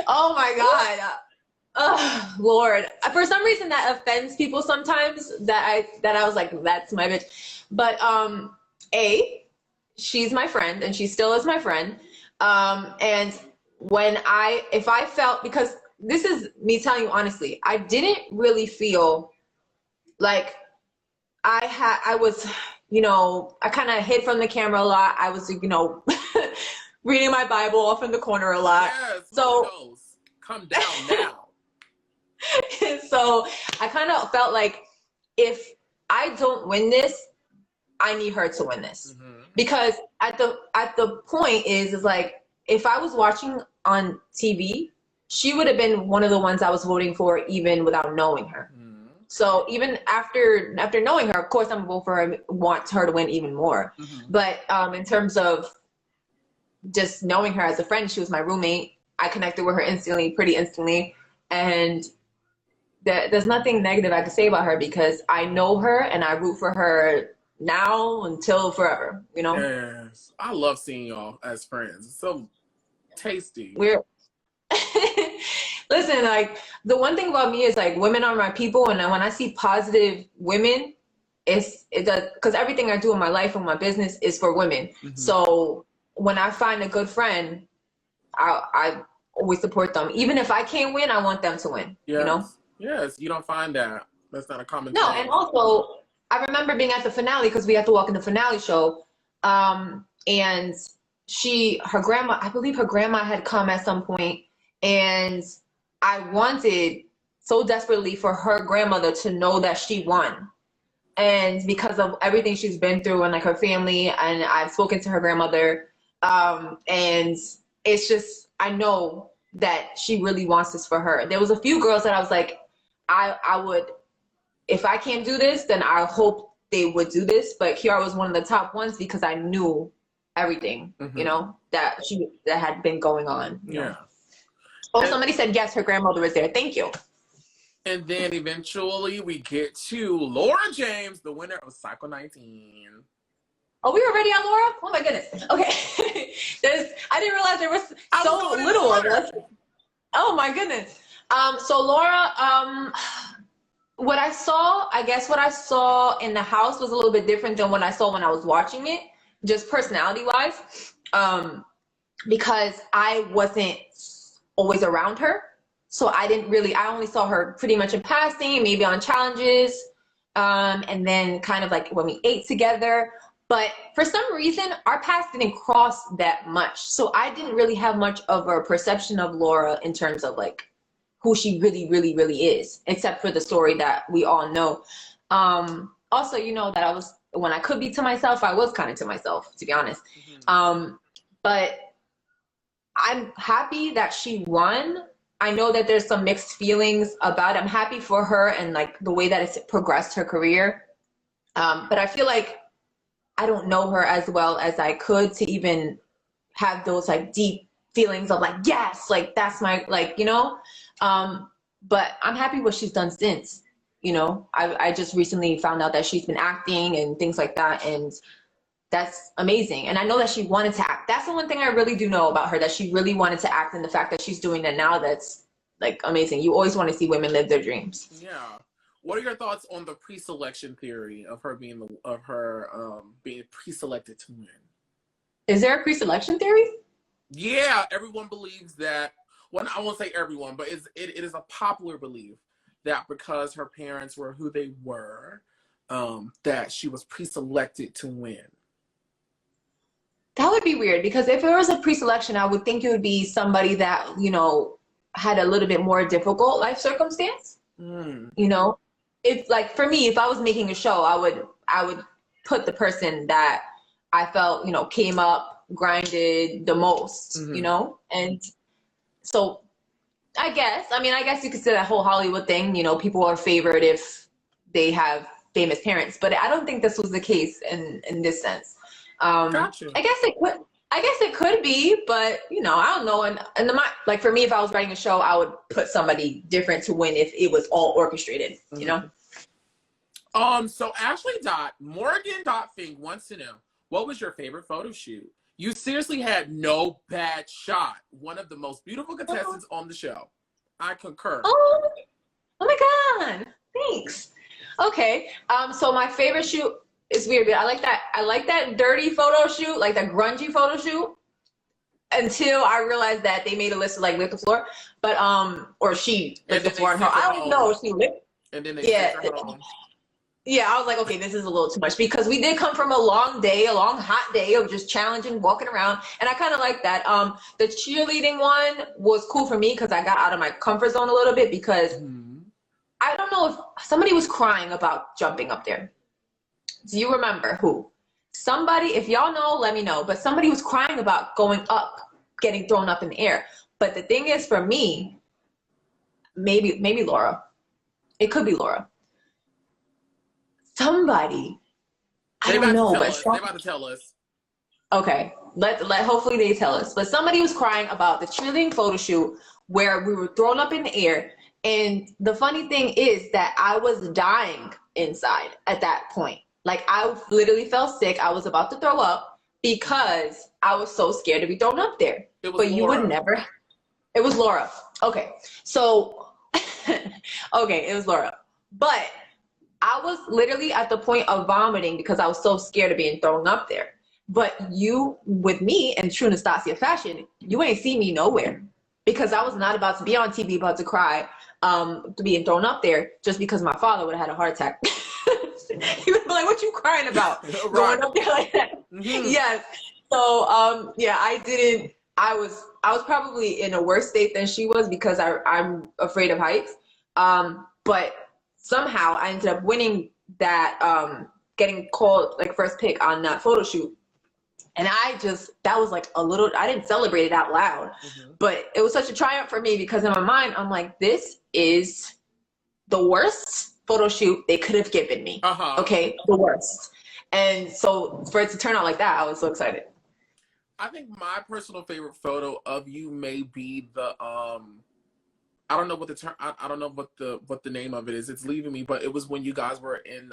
Oh my God. Oh, Lord. For some reason that offends people sometimes, that I was like, that's my bitch. But she's my friend, and she still is my friend. And if I felt, because this is me telling you honestly, I didn't really feel like I was, I kind of hid from the camera a lot. I was, reading my Bible off in the corner a lot. Yes, so come down now. So I kind of felt like, if I don't win this, I need her to win this. Mm-hmm. Because at the point is like, if I was watching on TV, she would have been one of the ones I was voting for even without knowing her. Mm-hmm. So even after knowing her, of course I'm gonna vote for her, want her to win even more. Mm-hmm. But in terms of just knowing her as a friend, she was my roommate. I connected with her pretty instantly. And there's nothing negative I could say about her, because I know her and I root for her now until forever, Yes. I love seeing y'all as friends. It's so tasty. Listen, like, the one thing about me is, like, women are my people, and when I see positive women, it does, because everything I do in my life and my business is for women. Mm-hmm. So when I find a good friend, I always support them. Even if I can't win, I want them to win. Yes. Yes, you don't find that. That's not a common thing. No, and also, I remember being at the finale, because we had to walk in the finale show, and her grandma, I believe her grandma had come at some point, and I wanted so desperately for her grandmother to know that she won. And because of everything she's been through, and like her family, and I've spoken to her grandmother, and it's just, I know that she really wants this for her. There was a few girls that I was like, I would, if I can't do this, then I hope they would do this. But Kiara was one of the top ones, because I knew everything, mm-hmm. that had been going on. Yeah. Oh, somebody said yes, her grandmother was there. Thank you. And then eventually we get to Laura James, the winner of Cycle 19. Oh, we were already on Laura? Oh my goodness. Okay. I didn't realize there was so little of us. Oh my goodness. So Laura, what I saw in the house was a little bit different than what I saw when I was watching it, just personality wise. Because I wasn't always around her. So I only saw her pretty much in passing, maybe on challenges. And then kind of like when we ate together. But for some reason, our paths didn't cross that much. So I didn't really have much of a perception of Laura in terms of like who she really, really, really is, except for the story that we all know. Also, you know, that when I could be to myself, I was kind of to myself, to be honest. But I'm happy that she won. I know that there's some mixed feelings about it. I'm happy for her and like the way that it's progressed her career. But I feel like I don't know her as well as I could to even have those like deep feelings of like, yes, like that's my, like, you know. But I'm happy what she's done since, you know. I just recently found out that she's been acting and things like that, and that's amazing. And I know that she wanted to act. That's the one thing I really do know about her, that she really wanted to act, and the fact that she's doing that now, that's like amazing. You always want to see women live their dreams. Yeah. What are your thoughts on the pre-selection theory of her being being pre-selected to win? Is there a pre-selection theory? Yeah, everyone believes that. Well, I won't say everyone, but it is a popular belief that because her parents were who they were, that she was pre-selected to win. That would be weird, because if there was a pre-selection, I would think it would be somebody that, you know, had a little bit more difficult life circumstance. You know, if like for me, if I was making a show, I would put the person that I felt, you know, came up, grinded the most, you know. And so I guess you could say that whole Hollywood thing, you know, people are favored if they have famous parents, but I don't think this was the case in this sense. Gotcha. I guess it could be, but you know, I don't know. And like for me, if I was writing a show, I would put somebody different to win if it was all orchestrated, you know? So Ashley Morgan Fink wants to know, what was your favorite photo shoot? You seriously had no bad shot. One of the most beautiful contestants on the show. I concur. Oh my God. Thanks. Okay. So my favorite shoot is weird, but I like that dirty photo shoot, like that grungy photo shoot, until I realized that they made a list of like lick the floor. But or she licked the floor on her. I don't even know if she licked. And then they sent her home. Yeah, I was like, okay, this is a little too much, because we did come from a long hot day of just challenging, walking around, and I kind of like that. The cheerleading one was cool for me because I got out of my comfort zone a little bit, because I don't know if somebody was crying about jumping up there. Do you remember who? Somebody, if y'all know, let me know. But somebody was crying about going up, getting thrown up in the air. But the thing is, for me, maybe Laura. It could be Laura. Somebody, I don't know, but they're about to tell us. Okay, let hopefully they tell us. But somebody was crying about the cheerleading photo shoot where we were thrown up in the air, and the funny thing is that I was dying inside at that point. Like, I literally felt sick. I was about to throw up because I was so scared to be thrown up there. But Laura. You would never. It was Laura. Okay, so okay, it was Laura, but I was literally at the point of vomiting because I was so scared of being thrown up there. But you, with me in true Nastasia fashion, you ain't see me nowhere, because I was not about to be on TV about to cry, to being thrown up there, just because my father would have had a heart attack. He would be like, what you crying about? Right. Going up there like that. Yes. So yeah, I was probably in a worse state than she was, because I'm afraid of heights. But somehow I ended up winning that, getting called like first pick on that photo shoot. And that was like I didn't celebrate it out loud, but it was such a triumph for me, because in my mind, I'm like, this is the worst photo shoot they could have given me. Okay, the worst. And so for it to turn out like that, I was so excited. I think my personal favorite photo of you may be the I don't know what the term. I don't know what the name of it is. It's leaving me. But it was when you guys were in.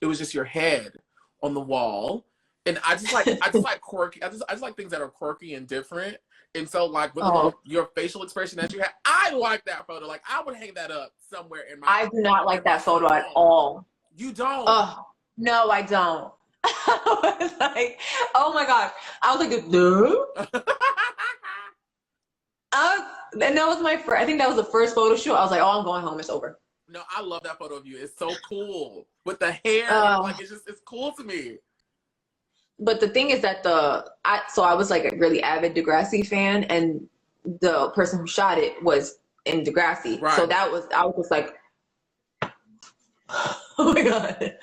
It was just your head on the wall, and I just like quirky. I just like things that are quirky and different. And so like with your facial expression that you had, I like that photo. Like, I would hang that up somewhere in my. I do not like that photo at all. You don't? No, I don't. I was like, oh my gosh. I was like, dude. And that was I think that was the first photo shoot. I was like, oh, I'm going home. It's over. No, I love that photo of you. It's so cool with the hair. Like, it's cool to me. But the thing is that I was like a really avid Degrassi fan, and the person who shot it was in Degrassi. Right. So I was just like, oh my God.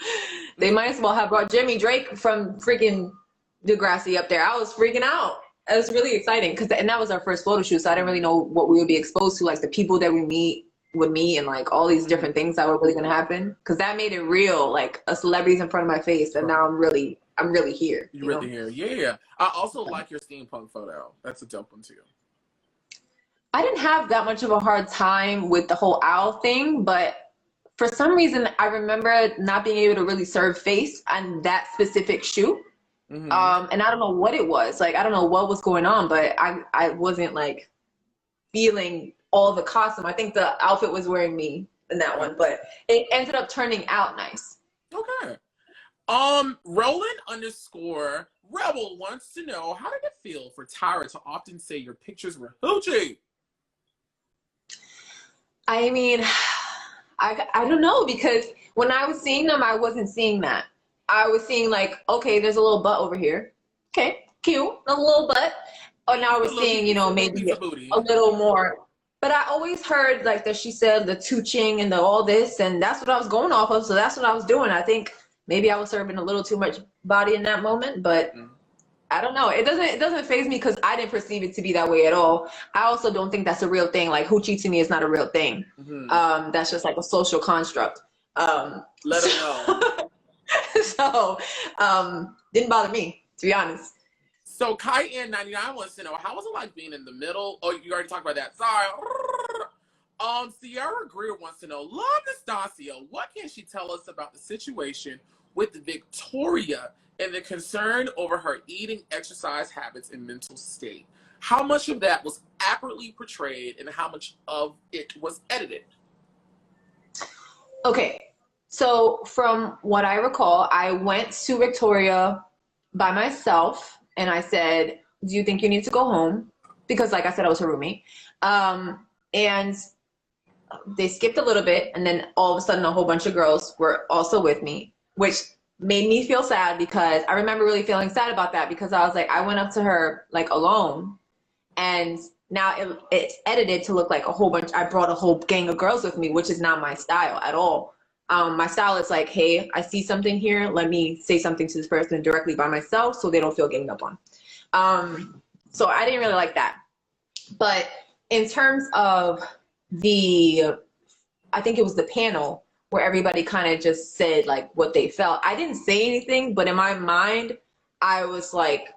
They might as well have brought Jimmy Drake from freaking Degrassi up there. I was freaking out. It was really exciting and that was our first photo shoot. So I didn't really know what we would be exposed to, like the people that we meet with me and like all these different things that were really going to happen. Cause that made it real, like a celebrity's in front of my face. And now I'm really here. You're really here. Yeah. I also like your steampunk photo. That's a dope one too. I didn't have that much of a hard time with the whole owl thing, but for some reason I remember not being able to really serve face on that specific shoot. And I don't know what it was. Like, I don't know what was going on, but I wasn't like feeling all the costume. I think the outfit was wearing me in that one, but it ended up turning out nice. Okay. Roland_Rebel wants to know, how did it feel for Tyra to often say your pictures were hoochie? I mean, I don't know, because when I was seeing them, I wasn't seeing that. I was seeing like, okay, there's a little butt over here. Okay, cute, a little butt. Or now I was seeing, you know, maybe a little more. But I always heard like that she said the tooching and the all this, and that's what I was going off of. So that's what I was doing. I think maybe I was serving a little too much body in that moment, but I don't know. It doesn't faze me because I didn't perceive it to be that way at all. I also don't think that's a real thing. Like, hoochie to me is not a real thing. That's just like a social construct. Let them know. So, didn't bother me, to be honest. So Kai-N99 wants to know, how was it like being in the middle? Oh, you already talked about that. Sorry. Sierra Greer wants to know, love Nastasia. What can she tell us about the situation with Victoria and the concern over her eating, exercise habits, and mental state? How much of that was accurately portrayed and how much of it was edited? Okay. So from what I recall, I went to Victoria by myself and I said, do you think you need to go home? Because like I said, I was her roommate. And they skipped a little bit, and then all of a sudden a whole bunch of girls were also with me, which made me feel sad because I remember really feeling sad about that because I was like, I went up to her like alone, and now it's edited to look like a whole bunch. I brought a whole gang of girls with me, which is not my style at all. My style is like, hey, I see something here. Let me say something to this person directly by myself so they don't feel ganged up on. So I didn't really like that. But in terms of I think it was the panel where everybody kind of just said like what they felt. I didn't say anything, but in my mind, I was like,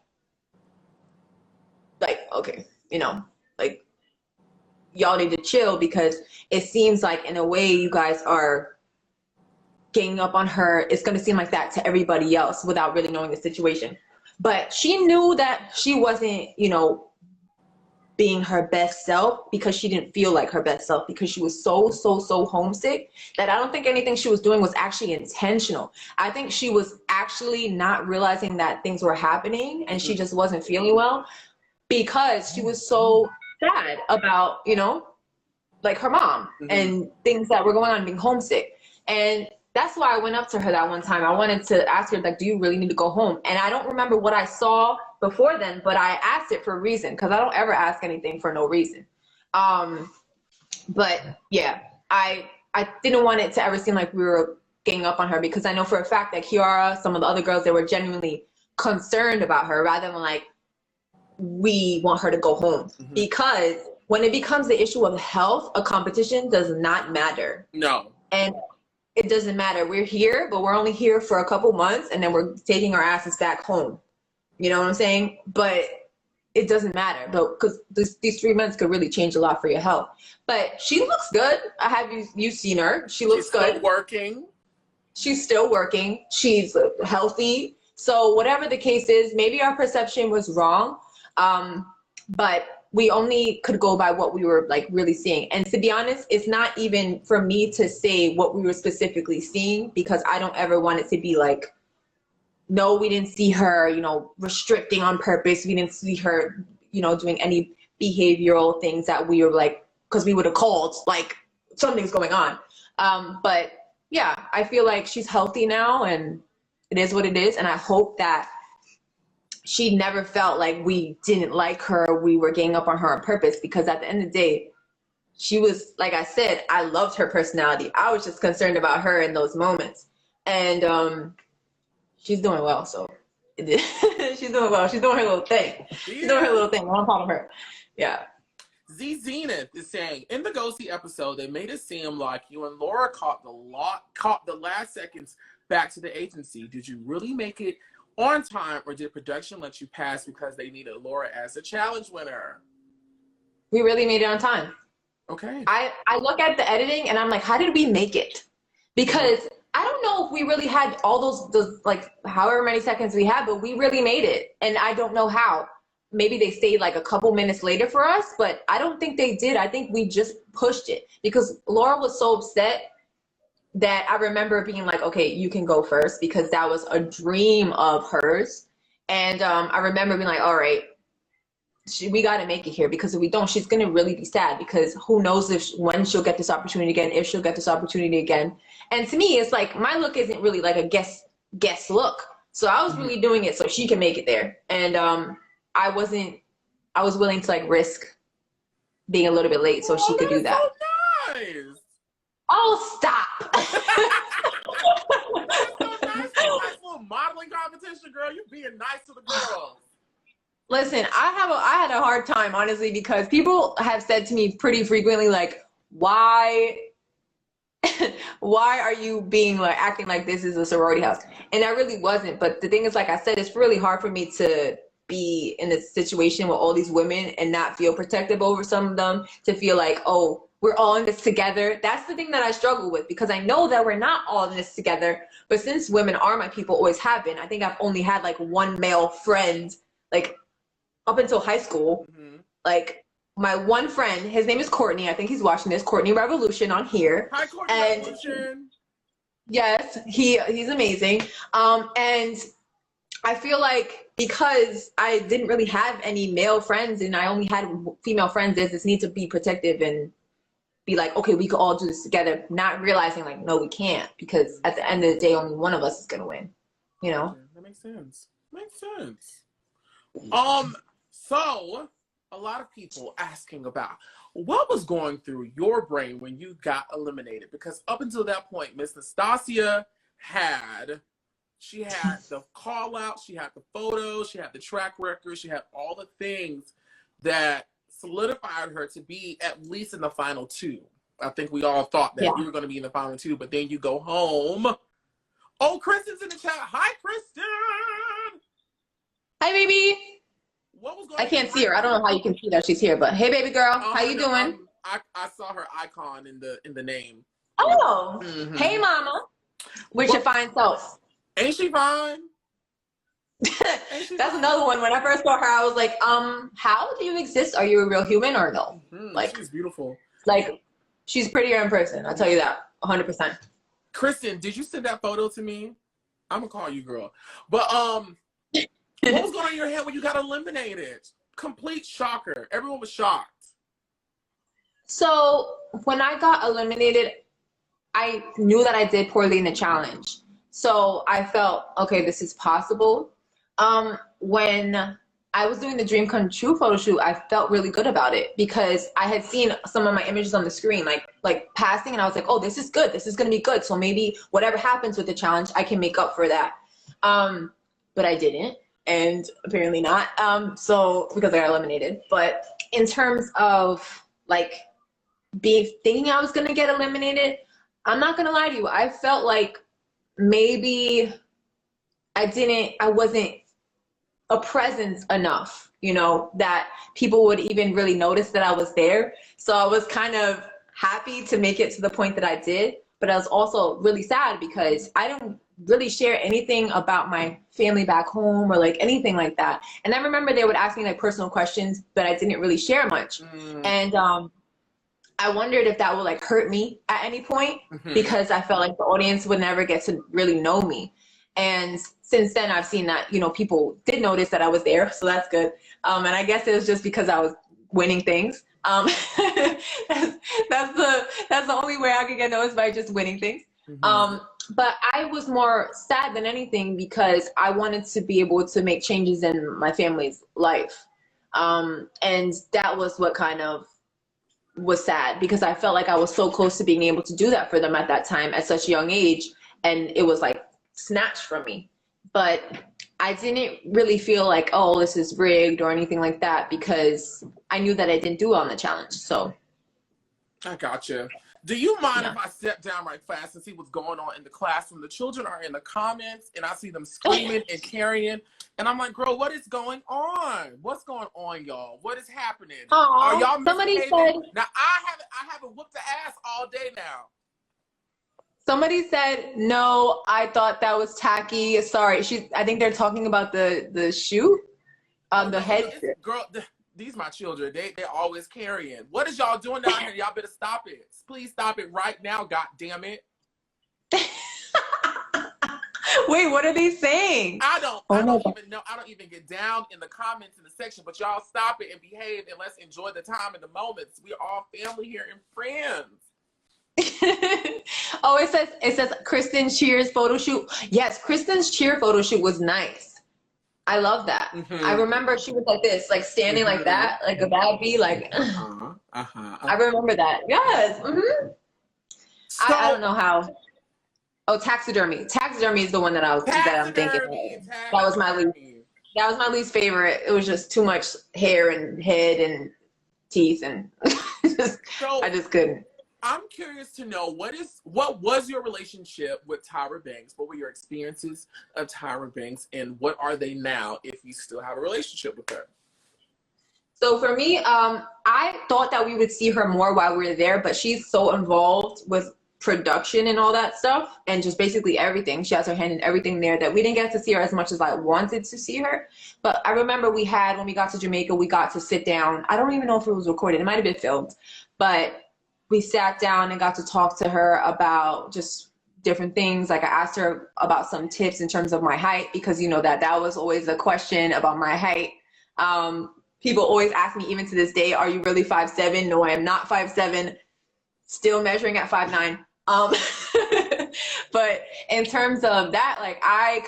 okay, you know, like y'all need to chill because it seems like in a way you guys are ganging up on her. It's going to seem like that to everybody else without really knowing the situation. But she knew that she wasn't, you know, being her best self because she didn't feel like her best self because she was so homesick that I don't think anything she was doing was actually intentional. I think she was actually not realizing that things were happening and she just wasn't feeling well because she was so sad about, you know, like her mom and things that were going on, being homesick. And that's why I went up to her that one time. I wanted to ask her, like, do you really need to go home? And I don't remember what I saw before then, but I asked it for a reason because I don't ever ask anything for no reason. But yeah, I didn't want it to ever seem like we were ganging up on her because I know for a fact that Kiara, some of the other girls, they were genuinely concerned about her rather than like, we want her to go home. Because when it becomes the issue of health, a competition does not matter. No. And it doesn't matter. We're here, but we're only here for a couple months and then we're taking our asses back home. You know what I'm saying? But it doesn't matter, but because these 3 months could really change a lot for your health. But she looks good. You've seen her. She looks good. She's still working. She's still working. She's healthy. So whatever the case is, maybe our perception was wrong. But we only could go by what we were like really seeing. And to be honest, it's not even for me to say what we were specifically seeing because I don't ever want it to be like, no, we didn't see her, you know, restricting on purpose. We didn't see her, you know, doing any behavioral things that we were like, because we would have called like something's going on. But yeah, I feel like she's healthy now and it is what it is. And I hope that she never felt like we didn't like her, we were ganging up on her on purpose, because at the end of the day, she was, like I said, I loved her personality. I was just concerned about her in those moments. And she's doing well, so she's doing well. She's doing her little thing. She's doing her little thing. I'm proud of her. Yeah. Z Zenith is saying, in the Ghosty episode, they made it seem like you and Laura caught the last seconds back to the agency. Did you really make it on time, or did production let you pass because they needed Laura as a challenge winner? We really made it on time. Okay. I look at the editing and I'm like, how did we make it? Because I don't know if we really had all those like however many seconds we had, but we really made it. And I don't know how. Maybe they stayed like a couple minutes later for us, but I don't think they did. I think we just pushed it because Laura was so upset that I remember being like, okay, you can go first, because that was a dream of hers. And I remember being like, all right, we got to make it here, because if we don't, she's going to really be sad, because who knows when she'll get this opportunity again, if she'll get this opportunity again. And to me, it's like, my look isn't really like a guest look. So I was really doing it so she can make it there. And I was willing to like risk being a little bit late so she could do that. So nice. Oh, stop. That's so nice. Nice little modeling competition, girl. You being nice to the girls. Listen, I had a hard time, honestly, because people have said to me pretty frequently, like, why are you being like acting like this is a sorority house? And I really wasn't. But the thing is, like I said, it's really hard for me to be in a situation with all these women and not feel protective over some of them, to feel like, oh, we're all in this together. That's the thing that I struggle with, because I know that we're not all in this together. But since women are my people, always have been, I think I've only had like one male friend, like up until high school. Like my one friend, his name is Courtney. I think he's watching this. Courtney Revolution on here. Hi, Courtney Revolution. Yes, he's amazing. And I feel like because I didn't really have any male friends and I only had female friends, there's this need to be protective and be like, okay, we could all do this together, not realizing like, no, we can't, because at the end of the day, only one of us is gonna win, you know? That makes sense. So a lot of people asking about what was going through your brain when you got eliminated, because up until that point, Miss Nastasia had the call out, she had the photos, she had the track record, she had all the things that solidified her to be at least in the final two. I think we all thought that you were going to be in the final two, but then you go home. Oh, Kristen's in the chat. Hi, Kristen. Hi, baby. What was going I can't see her. I don't know how you can see that she's here, but hey, baby girl, how you doing? I saw her icon in the name. Oh, hey, mama. With your fine self. Ain't she fine? That's another one. When I first saw her, I was like, how do you exist? Are you a real human or no? Like, she's beautiful. Like, she's prettier in person. I'll tell you that, 100%. Kristen, did you send that photo to me? I'm gonna call you, girl. But what was going on in your head when you got eliminated? Complete shocker. Everyone was shocked. So when I got eliminated, I knew that I did poorly in the challenge. So I felt, okay, this is possible. When I was doing the Dream Come True photo shoot, I felt really good about it because I had seen some of my images on the screen, like passing, and I was like, oh, this is good. This is going to be good. So maybe whatever happens with the challenge, I can make up for that. But I didn't, and apparently not. So because I got eliminated. But in terms of like thinking I was going to get eliminated, I'm not going to lie to you. I felt like maybe I wasn't a presence enough, you know, that people would even really notice that I was there. So I was kind of happy to make it to the point that I did, but I was also really sad because I don't really share anything about my family back home or like anything like that. And I remember they would ask me like personal questions, but I didn't really share much. And I wondered if that would like hurt me at any point because I felt like the audience would never get to really know me. And since then I've seen that, you know, people did notice that I was there, so that's good. And I guess it was just because I was winning things. That's the only way I could get noticed, by just winning things. But I was more sad than anything because I wanted to be able to make changes in my family's life. And that was what kind of was sad because I felt like I was so close to being able to do that for them at that time at such a young age, and it was like snatched from me. But I didn't really feel like, oh, this is rigged or anything like that, because I knew that I didn't do well on the challenge. So I gotcha. Do you mind yeah. if I step down right fast and see what's going on in the classroom? The children are in the comments, and I see them screaming and carrying. And I'm like, girl, what is going on? What's going on, y'all? What is happening? Are y'all Somebody misbehaving? said, Now, I haven't whooped the ass all day now. somebody said, no, I thought that was tacky. Sorry. I think they're talking about the shoe, the head. Girl, these my children. They always carrying. What is y'all doing down here? Y'all better stop it. Please stop it right now, god damn it. Wait, what are they saying? I don't even know. I don't even get down in the comments in the section, but y'all stop it and behave, and let's enjoy the time and the moments. We're all family here and friends. Oh, it says Kristen's cheers photo shoot. Yes, Kristen's cheer photo shoot was nice. I love that. Mm-hmm. I remember she was like this, like standing like that, like a bad bee, like. I remember that. Yes. Mm-hmm. So, I don't know how. Oh, taxidermy. Taxidermy is the one that I'm thinking of. That was my least favorite. It was just too much hair and head and teeth, and I just couldn't. I'm curious to know what was your relationship with Tyra Banks? What were your experiences of Tyra Banks, and what are they now if you still have a relationship with her? So for me, I thought that we would see her more while we were there, but she's so involved with production and all that stuff, and just basically everything. She has her hand in everything there, that we didn't get to see her as much as I wanted to see her. But I remember when we got to Jamaica, we got to sit down. I don't even know if it was recorded. It might have been filmed, but we sat down and got to talk to her about just different things. Like I asked her about some tips in terms of my height, because you know that was always a question about my height. People always ask me, even to this day, are you really 5'7"? No, I am not 5'7", still measuring at 5'9". But in terms of that, like I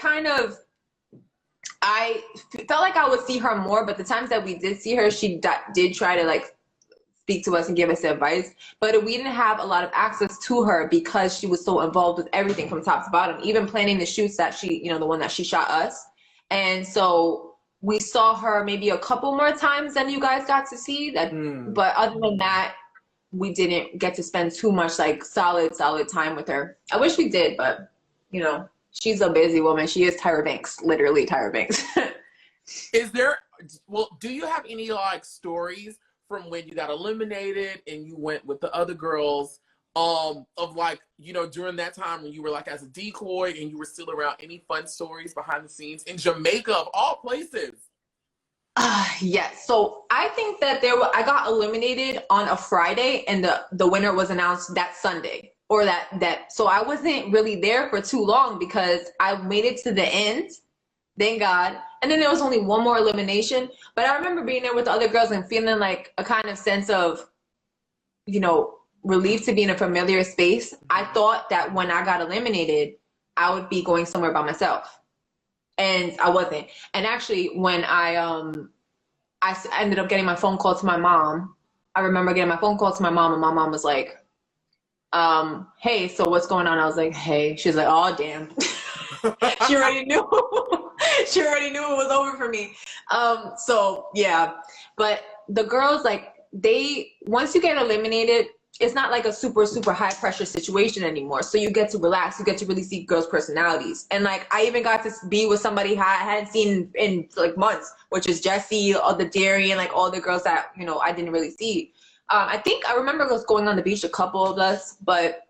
felt like I would see her more, but the times that we did see her, she did try to like speak to us and give us advice, but we didn't have a lot of access to her because she was so involved with everything from top to bottom, even planning the shoots that she, the one that she shot us. And so we saw her maybe a couple more times than you guys got to see that. But other than that, we didn't get to spend too much like solid time with her. I wish we did, but she's a busy woman. She is Tyra Banks, literally Tyra Banks. Do you have any like stories from when you got eliminated and you went with the other girls, of like, during that time when you were like as a decoy and you were still around, any fun stories behind the scenes in Jamaica of all places? Yes. So I think that I got eliminated on a Friday, and the winner was announced that Sunday, or so I wasn't really there for too long because I made it to the end. Thank God. And then there was only one more elimination. But I remember being there with the other girls and feeling like a kind of sense of, relief to be in a familiar space. I thought that when I got eliminated, I would be going somewhere by myself. And I wasn't. And actually, when I ended up getting my phone call to my mom, I remember getting my phone call to my mom, and my mom was like, hey, so what's going on? I was like, hey. She was like, oh, damn. She already knew. She already knew it was over for me. So yeah, but the girls, like, once you get eliminated, it's not like a super high pressure situation anymore. So you get to relax. You get to really see girls' personalities. And like, I even got to be with somebody I hadn't seen in like months, which is Jessie, all the Darian, like all the girls that, I didn't really see. I think I remember us going on the beach, a couple of us, but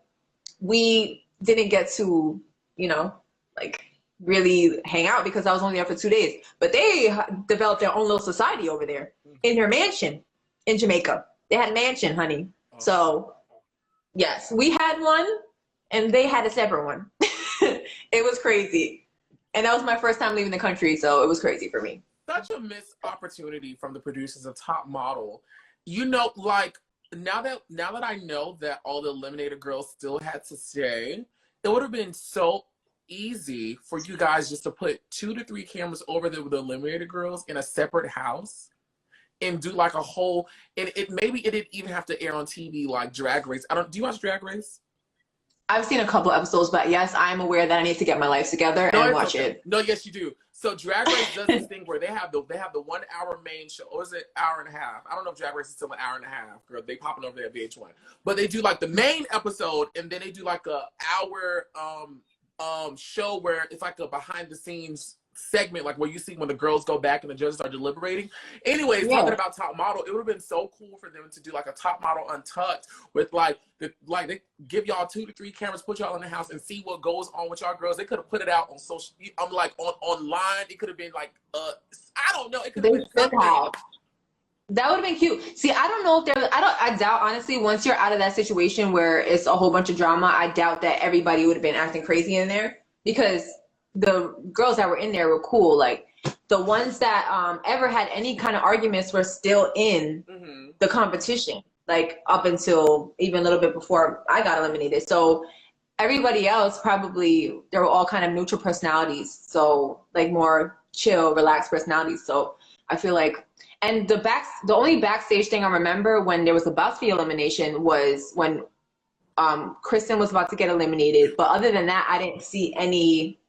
we didn't get to, like really hang out because I was only there for 2 days. But they developed their own little society over there in their mansion in Jamaica. They had a mansion, honey. So yes, we had one and they had a separate one. It was crazy. And that was my first time leaving the country, so it was crazy for me. Such a missed opportunity from the producers of Top Model. Like now that I know that all the eliminated girls still had to stay, it would have been so easy for you guys just to put 2 to 3 cameras over there with the eliminated girls in a separate house and do like a whole, and maybe it didn't even have to air on TV like Drag Race. Do you watch Drag Race? I've seen a couple episodes, but yes, I'm aware that I need to get my life together and watch it. No, yes, you do. So Drag Race does this thing where they have the 1 hour main show, or is it hour and a half? I don't know if Drag Race is still an hour and a half. Girl, they popping over there at VH1. But they do like the main episode, and then they do like a hour show where it's like a behind the scenes segment, like where you see when the girls go back and the judges are deliberating. Anyways, talking about Top Model, it would have been so cool for them to do like a Top Model Untucked with like they give y'all 2 to 3 cameras, put y'all in the house and see what goes on with y'all girls. They could have put it out on social, I'm like online. It could have been like I don't know. It could have been something. That would have been cute. See, I don't know if there. I doubt honestly. Once you're out of that situation where it's a whole bunch of drama, I doubt that everybody would have been acting crazy in there, because the girls that were in there were cool. Like the ones that ever had any kind of arguments were still in the competition, like up until even a little bit before I got eliminated. So everybody else probably, they were all kind of neutral personalities. So like more chill, relaxed personalities. So I feel like, and the only backstage thing I remember when there was about to be elimination was when Kristen was about to get eliminated. But other than that, I didn't see any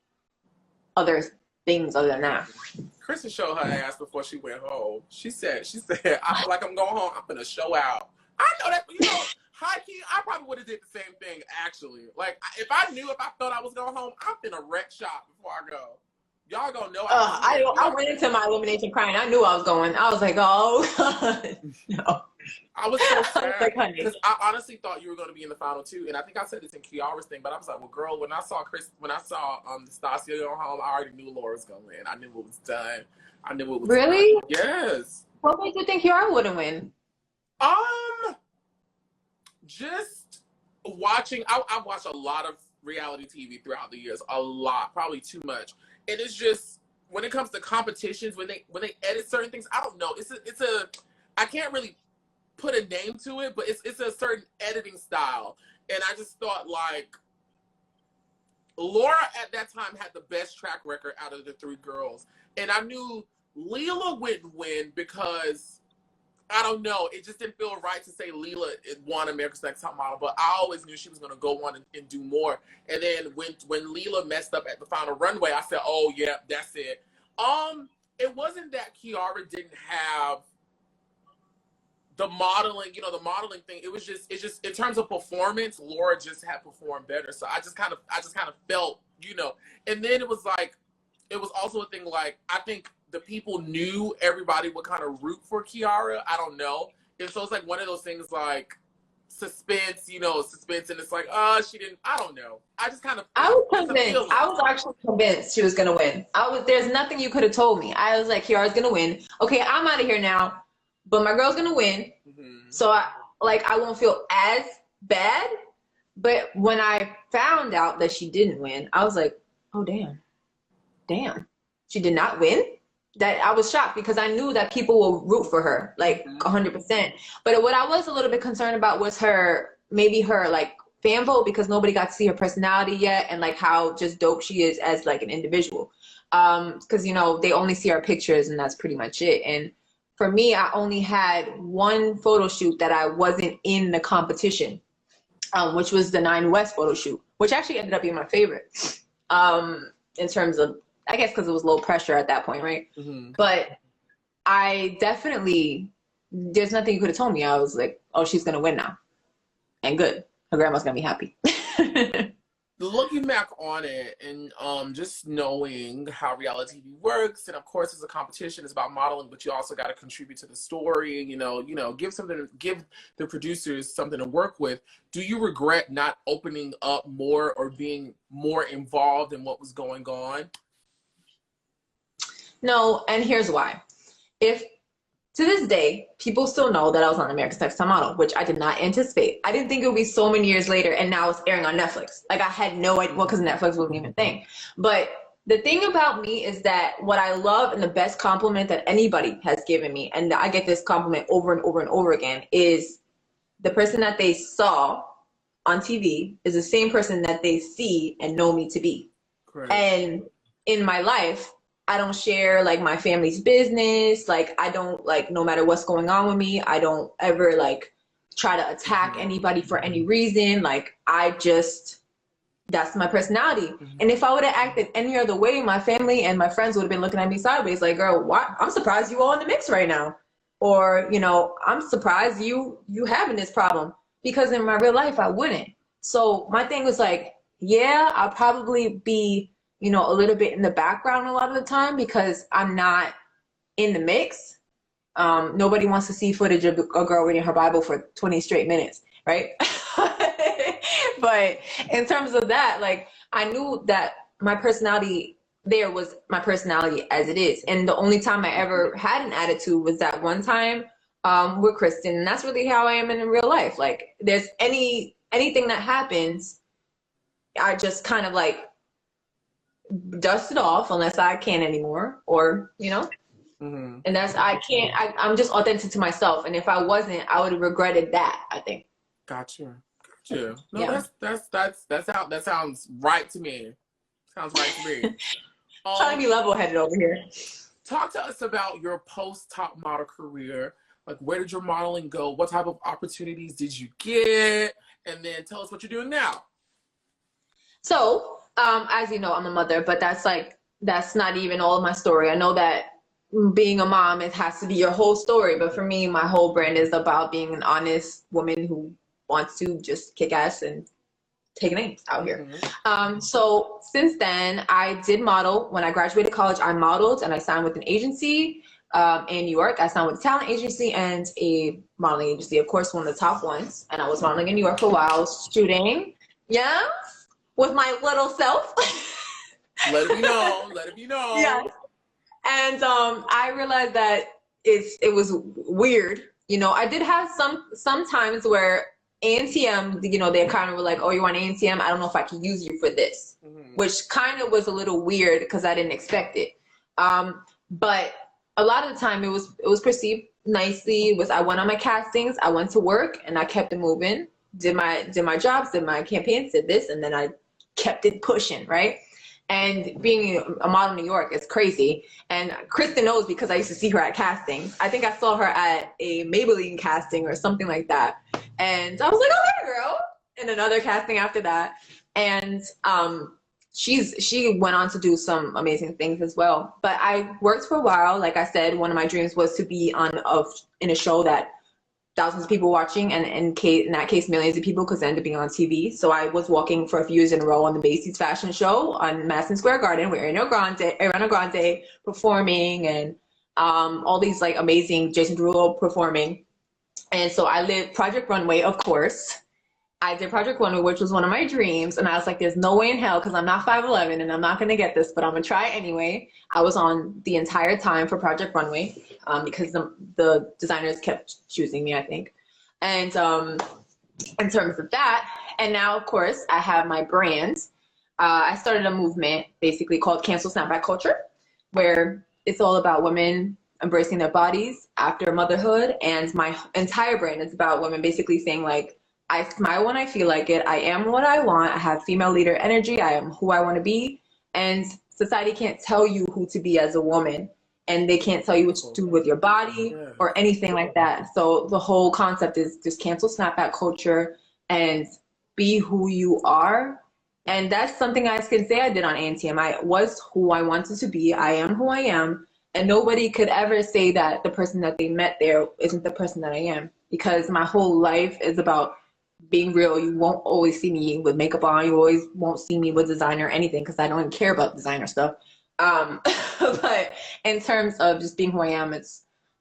other things other than that. Kristen showed her ass before she went home. She said, I feel like I'm going home. I'm gonna show out. I know that, high key, I probably would have did the same thing actually. Like if I thought I was going home, I'm finna wreck shop before I go. Y'all gonna know. I went into my elimination crying. I knew I was going. I was like, oh God, no. I was so sad because I honestly thought you were going to be in the final 2, and I think I said this in Kiara's thing, but I was like, well, girl, when I saw Nastasia go home, I already knew Laura was going to win. I knew it was done. I knew it was really done. Yes. What made you think Kiara wouldn't win? Just watching. I've watched a lot of reality TV throughout the years, a lot, probably too much, and it's just when it comes to competitions, when they edit certain things, I don't know. It's a I can't really put a name to it, but it's a certain editing style. And I just thought like Laura at that time had the best track record out of the 3 girls. And I knew Leela wouldn't win because I don't know, it just didn't feel right to say Leela won America's Next Top Model, but I always knew she was gonna go on and do more. And then when Leela messed up at the final runway, I said, oh yeah, that's it. It wasn't that Kiara didn't have the modeling, the modeling thing. It's just in terms of performance, Laura just had performed better. So I just kind of felt, and then it was also a thing like, I think the people knew everybody would kind of root for Kiara. I don't know. And so it's like one of those things like suspense, suspense. And it's like, she didn't, I don't know. I just kind of, I was convinced. I was actually convinced she was going to win. There's nothing you could have told me. I was like, Kiara's going to win. Okay, I'm out of here now. But my girl's gonna win, so I won't feel as bad. But when I found out that she didn't win, I was like, oh damn, she did not win. That I was shocked because I knew that people will root for her like 100%. But what I was a little bit concerned about was maybe her like fan vote, because nobody got to see her personality yet and like how just dope she is as like an individual. Because they only see our pictures and that's pretty much it. And for me, I only had one photo shoot that I wasn't in the competition, which was the 9 West photo shoot, which actually ended up being my favorite in terms of, I guess, because it was low pressure at that point, right? But I definitely, there's nothing you could have told me. I was like, oh, she's going to win now. And good. Her grandma's going to be happy. Looking back on it and just knowing how reality TV works, and of course it's a competition, it's about modeling, but you also got to contribute to the story, give the producers something to work with. Do you regret not opening up more or being more involved in what was going on? No, and here's why. To this day, people still know that I was on America's Next Top Model, which I did not anticipate. I didn't think it would be so many years later, and now it's airing on Netflix. Like, I had no idea, because Netflix wasn't even a thing. But the thing about me is that what I love, and the best compliment that anybody has given me, and I get this compliment over and over and over again, is the person that they saw on TV is the same person that they see and know me to be. Correct. And in my life, I don't share like my family's business. Like I don't like, no matter what's going on with me, I don't ever like try to attack anybody for any reason. Like I just, that's my personality. And if I would have acted any other way, my family and my friends would have been looking at me sideways like, girl, what? I'm surprised you all in the mix right now. Or, you know, I'm surprised you having this problem, because in my real life I wouldn't. So my thing was like, yeah, I'll probably be, you know, a little bit in the background a lot of the time because I'm not in the mix. Nobody wants to see footage of a girl reading her Bible for 20 straight minutes, right? But in terms of that, like I knew that my personality there was my personality as it is. And the only time I ever had an attitude was that one time with Kristen. And that's really how I am in real life. Like there's anything that happens, I just kind of like dust it off unless I can anymore, or, you know, and that's, I'm just authentic to myself. And if I wasn't, I would have regretted that, I think. Gotcha. No, yeah. that sounds right to me. Sounds right to me. Trying to be level-headed over here. Talk to us about your post-top model career. Like, where did your modeling go? What type of opportunities did you get? And then tell us what you're doing now. So, as you know, I'm a mother, but that's not even all of my story. I know that being a mom, it has to be your whole story. But for me, my whole brand is about being an honest woman who wants to just kick ass and take names out here. So since then, I did model. When I graduated college, I modeled and I signed with an agency in New York. I signed with a talent agency and a modeling agency, of course, one of the top ones. And I was modeling in New York for a while, shooting, with my little self. Let it be known. Let it be known. Yeah. And I realized that it was weird. You know, I did have some times where ANTM, you know, they kind of were like, oh, you want ANTM? I don't know if I can use you for this, which kind of was a little weird because I didn't expect it. But a lot of the time it was perceived nicely. I went on my castings, I went to work, and I kept it moving, did my jobs, did my campaigns, did this, and then I kept it pushing, right? And being a model in New York is crazy. And Kristen knows because I used to see her at castings. I think I saw her at a Maybelline casting or something like that. And I was like, oh, hey, girl. And another casting after that. And she went on to do some amazing things as well. But I worked for a while. Like I said, one of my dreams was to be in a show that thousands of people watching, and in that case, millions of people, because it ended up being on TV. So I was walking for a few years in a row on the Macy's fashion show on Madison Square Garden with Ariana Grande performing, and all these like amazing Jason Derulo performing. And so I lived Project Runway, of course. I did Project Runway, which was one of my dreams. And I was like, there's no way in hell, because I'm not 5'11", and I'm not going to get this, but I'm going to try anyway. I was on the entire time for Project Runway because the designers kept choosing me, I think. And in terms of that, and now, of course, I have my brand. I started a movement basically called Cancel Snapback Culture, where it's all about women embracing their bodies after motherhood. And my entire brand is about women basically saying, like, I smile when I feel like it. I am what I want. I have female leader energy. I am who I want to be. And society can't tell you who to be as a woman. And they can't tell you what to do with your body or anything like that. So the whole concept is just cancel snapback culture and be who you are. And that's something I can say I did on ANTM. I was who I wanted to be. I am who I am. And nobody could ever say that the person that they met there isn't the person that I am. Because my whole life is about being real. You won't always see me with makeup on. You always won't see me with designer or anything because I don't even care about designer stuff. But in terms of just being who I am,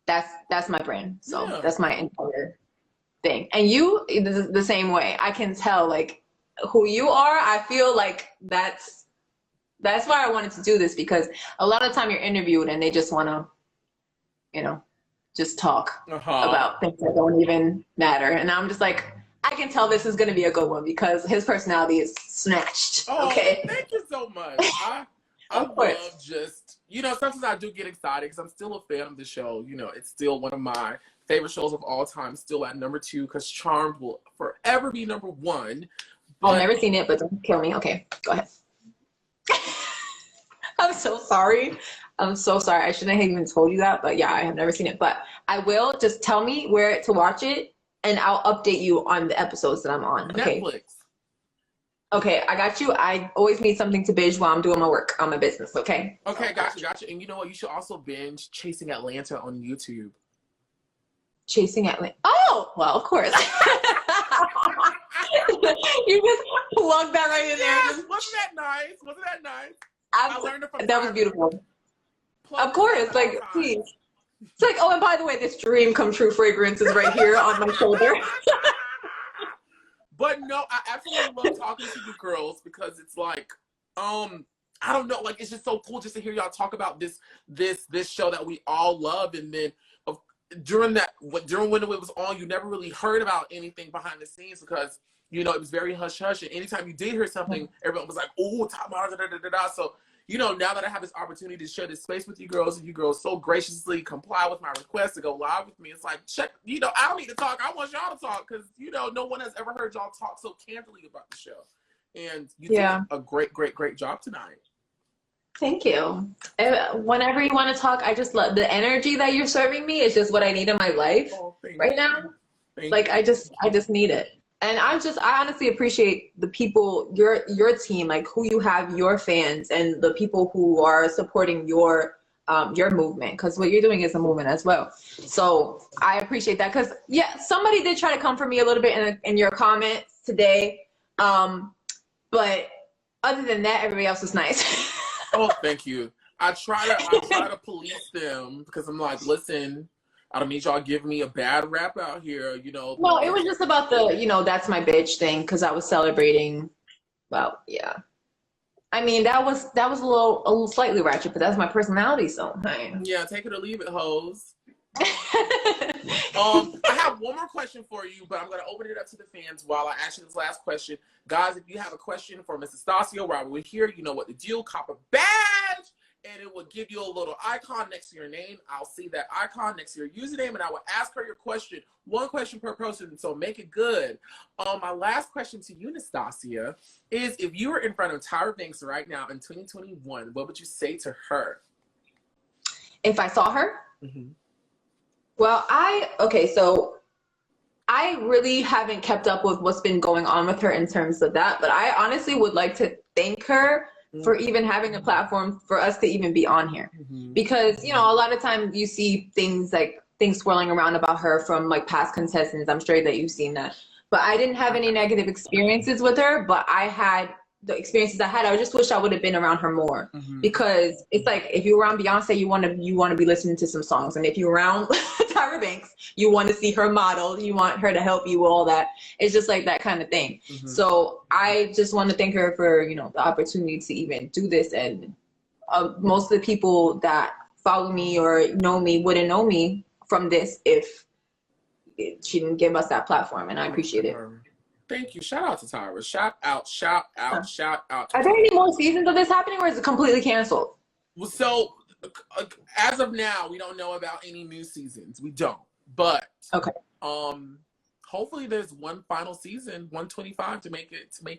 that's my brand. So that's my entire thing. And you, the same way. I can tell like who you are. I feel like that's why I wanted to do this, because a lot of the time you're interviewed and they just want to, you know, just talk about things that don't even matter. And I'm just like, I can tell this is going to be a good one because his personality is snatched. Oh, okay. Thank you so much. I love just, you know, sometimes I do get excited because I'm still a fan of the show. You know, it's still one of my favorite shows of all time, still at number 2, because Charmed will forever be number 1. But I've never seen it, but don't kill me. Okay, go ahead. I'm so sorry. I'm so sorry. I shouldn't have even told you that, but yeah, I have never seen it. But I will. Just tell me where to watch it, and I'll update you on the episodes that I'm on. Okay. Netflix. Okay, I got you. I always need something to binge while I'm doing my work on my business. Okay. Okay, gotcha. And you know what? You should also binge Chasing Atlanta on YouTube. Chasing Atlanta. Oh, well, of course. You just plugged that right in Yes, there. wasn't that nice? Wasn't that nice? I learned it from that was Tyra. beautiful. Plug Of course, it like, all please. time. It's like, oh, and by the way, this dream come true fragrance is right here on my shoulder. But no, I absolutely love talking to you girls because it's like, I don't know, like it's just so cool just to hear y'all talk about this show that we all love, and then during when it was on, you never really heard about anything behind the scenes because you know it was very hush hush, and anytime you did hear something, everyone was like, "Oh, top model, da da da da." So you know, now that I have this opportunity to share this space with you girls, and you girls so graciously comply with my request to go live with me, it's like, check, you know, I don't need to talk. I want y'all to talk because, you know, no one has ever heard y'all talk so candidly about the show. And you did a great job tonight. Thank you. Whenever you want to talk, I just love the energy that you're serving me is just what I need in my life right now. Like, I just need it. And I honestly appreciate the people, your team, like who you have, your fans, and the people who are supporting your movement, because what you're doing is a movement as well. So I appreciate that, because yeah, somebody did try to come for me a little bit in your comments today, but other than that, everybody else was nice. Oh, thank you. I try to police them because I'm like, listen, I don't need y'all giving me a bad rap out here, you know. No, it was just about the, you know, that's my bitch thing, because I was celebrating. Well, yeah. I mean, that was a little slightly ratchet, but that's my personality, so hey. Yeah, take it or leave it, hoes. I have one more question for you, but I'm gonna open it up to the fans while I ask you this last question. Guys, if you have a question for Miss Nastasia while we're here, you know what to do. Cop a badge, and it will give you a little icon next to your name. I'll see that icon next to your username, and I will ask her your question. One question per person, so make it good. My last question to you, Nastasia, is if you were in front of Tyra Banks right now in 2021, what would you say to her? If I saw her? Mm-hmm. Well, so I really haven't kept up with what's been going on with her in terms of that, but I honestly would like to thank her for even having a platform for us to even be on here. Mm-hmm. Because, you know, a lot of times you see things swirling around about her from like past contestants. I'm sure that you've seen that. But I didn't have any negative experiences with her, but I had the experiences I had. I just wish I would have been around her more. Mm-hmm. Because it's like if you're around Beyonce, you want to be listening to some songs, and if you're around Tyra Banks, you want to see her model, you want her to help you with all that. It's just like that kind of thing. Mm-hmm. So I just want to thank her for, you know, the opportunity to even do this. And most of the people that follow me or know me wouldn't know me from this if she didn't give us that platform, and I appreciate it. Thank you. Shout out to Tyra. Shout out. Are there any more seasons of this happening, or is it completely canceled? Well, so as of now, we don't know about any new seasons. We don't. But okay. Hopefully there's one final season, 125, to make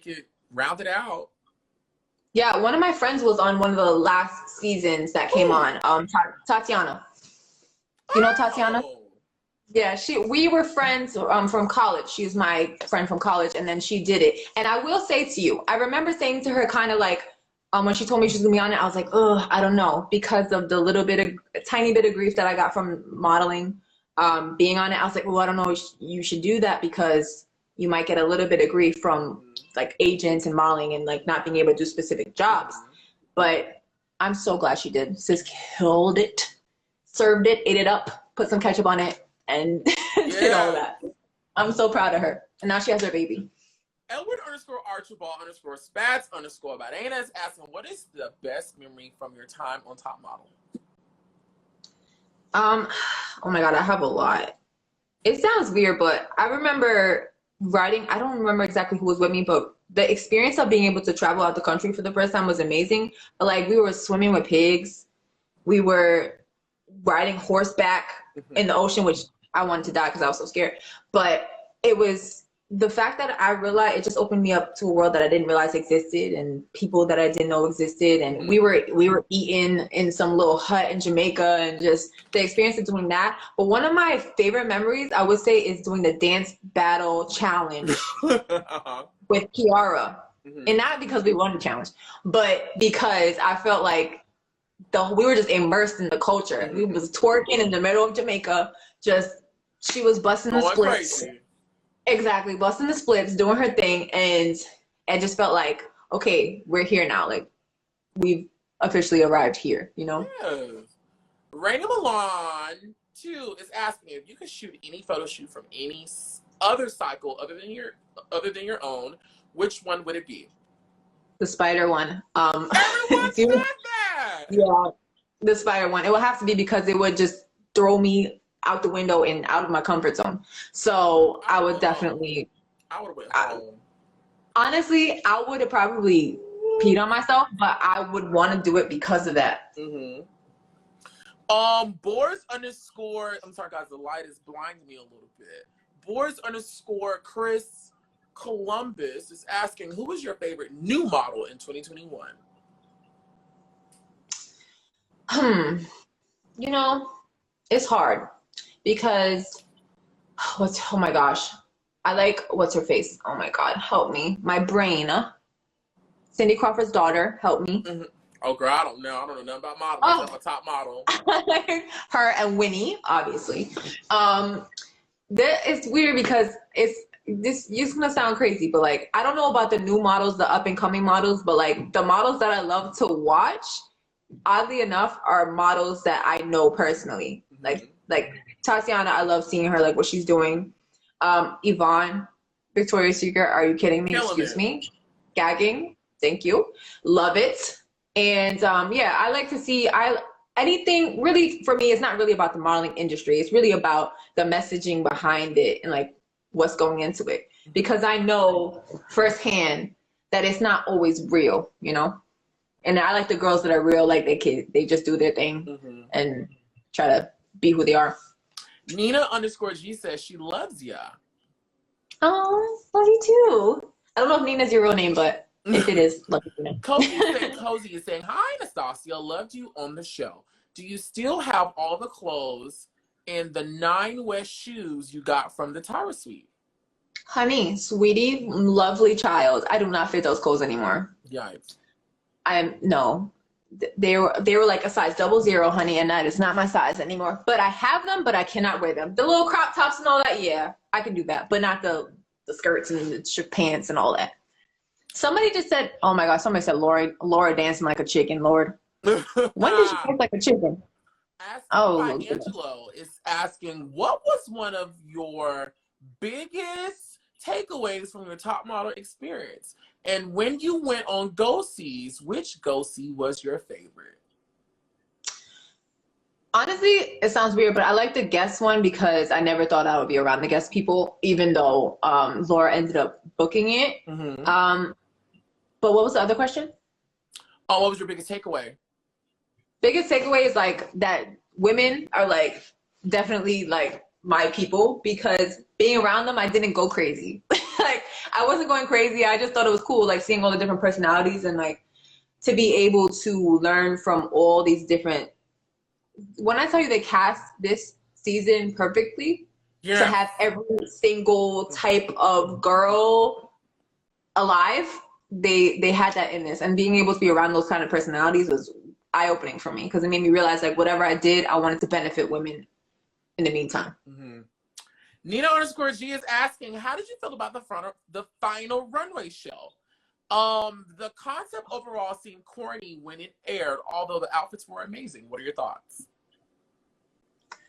it rounded out. Yeah, one of my friends was on one of the last seasons that came on. Tatiana. You know Tatiana? Yeah, we were friends from college. She was my friend from college, and then she did it. And I will say to you, I remember saying to her kind of like, when she told me she was gonna be on it, I was like, ugh, I don't know, because of the tiny bit of grief that I got from modeling, being on it. I was like, well, I don't know, you should do that because you might get a little bit of grief from like agents and modeling and like not being able to do specific jobs. But I'm so glad she did. Sis killed it, served it, ate it up, put some ketchup on it, and did all that. I'm so proud of her. And now she has her baby. Edward_Archibald_Spats_Badana is asking, what is the best memory from your time on Top Model? Oh my God, I have a lot. It sounds weird, but I remember riding, I don't remember exactly who was with me, but the experience of being able to travel out the country for the first time was amazing. But like, we were swimming with pigs. We were riding horseback in the ocean, which I wanted to die because I was so scared. But it was the fact that I realized, it just opened me up to a world that I didn't realize existed, and people that I didn't know existed. And we were eating in some little hut in Jamaica, and just the experience of doing that. But one of my favorite memories, I would say, is doing the dance battle challenge with Kiara. And not because we won the challenge, but because I felt like we were just immersed in the culture. We was twerking in the middle of Jamaica. She was busting the splits. Crazy. Exactly, busting the splits, doing her thing, and I just felt like, okay, we're here now. Like, we've officially arrived here, you know? Yes. Raina Milan, too, is asking if you could shoot any photo shoot from any other cycle other than your own, which one would it be? The spider one. Everyone said that! Yeah, the spider one. It would have to be because it would just throw me out the window and out of my comfort zone. So I would definitely. I would have went home. Honestly, I would have probably peed on myself, but I would want to do it because of that. Boris underscore. I'm sorry, guys. The light is blinding me a little bit. Boris underscore Chris Columbus is asking, who was your favorite new model in 2021? You know, it's hard. Because oh my gosh, I like, what's her face? Oh my God, help me. My brain. Cindy Crawford's daughter, help me. Oh girl, I don't know nothing about models. I'm a top model. Her and Winnie, obviously. It's weird because it's gonna sound crazy, but like, I don't know about the new models, the up and coming models, but like the models that I love to watch, oddly enough, are models that I know personally. Like Tatiana, I love seeing her, like what she's doing. Yvonne, Victoria's Secret, are you kidding me? Excuse me. Gagging. Thank you. Love it. And yeah, I like to see anything really, for me, it's not really about the modeling industry. It's really about the messaging behind it and like what's going into it. Because I know firsthand that it's not always real, you know? And I like the girls that are real, like they just do their thing and try to be who they are. Nina underscore G says she loves ya. Oh, love you too. I don't know if Nina's your real name, but if it is, love you. Cozy is saying, hi, Nastasia, loved you on the show. Do you still have all the clothes and the 9 West shoes you got from the Tyra suite? Honey, sweetie, lovely child. I do not fit those clothes anymore. Yikes. No. They were like a size 00, honey, and that is not my size anymore. But I have them, but I cannot wear them. The little crop tops and all that, yeah, I can do that, but not the skirts and the pants and all that. Somebody just said, oh my God, somebody said Laura dancing like a chicken, Lord. When did she dance like a chicken? Angelo is asking, what was one of your biggest takeaways from your top model experience? And when you went on go-sees, which go-see was your favorite? Honestly, it sounds weird, but I like the guest one because I never thought I would be around the guest people, even though Laura ended up booking it. But what was the other question? Oh, what was your biggest takeaway? Biggest takeaway is like that women are like definitely like my people, because being around them, I didn't go crazy. Like, I wasn't going crazy. I just thought it was cool, like seeing all the different personalities and like to be able to learn from all these different. When I tell you they cast this season perfectly, to have every single type of girl alive, they had that in this, and being able to be around those kind of personalities was eye-opening for me, because it made me realize like whatever I did, I wanted to benefit women in the meantime. Nina underscore G is asking, how did you feel about the final runway show? The concept overall seemed corny when it aired, although the outfits were amazing. What are your thoughts?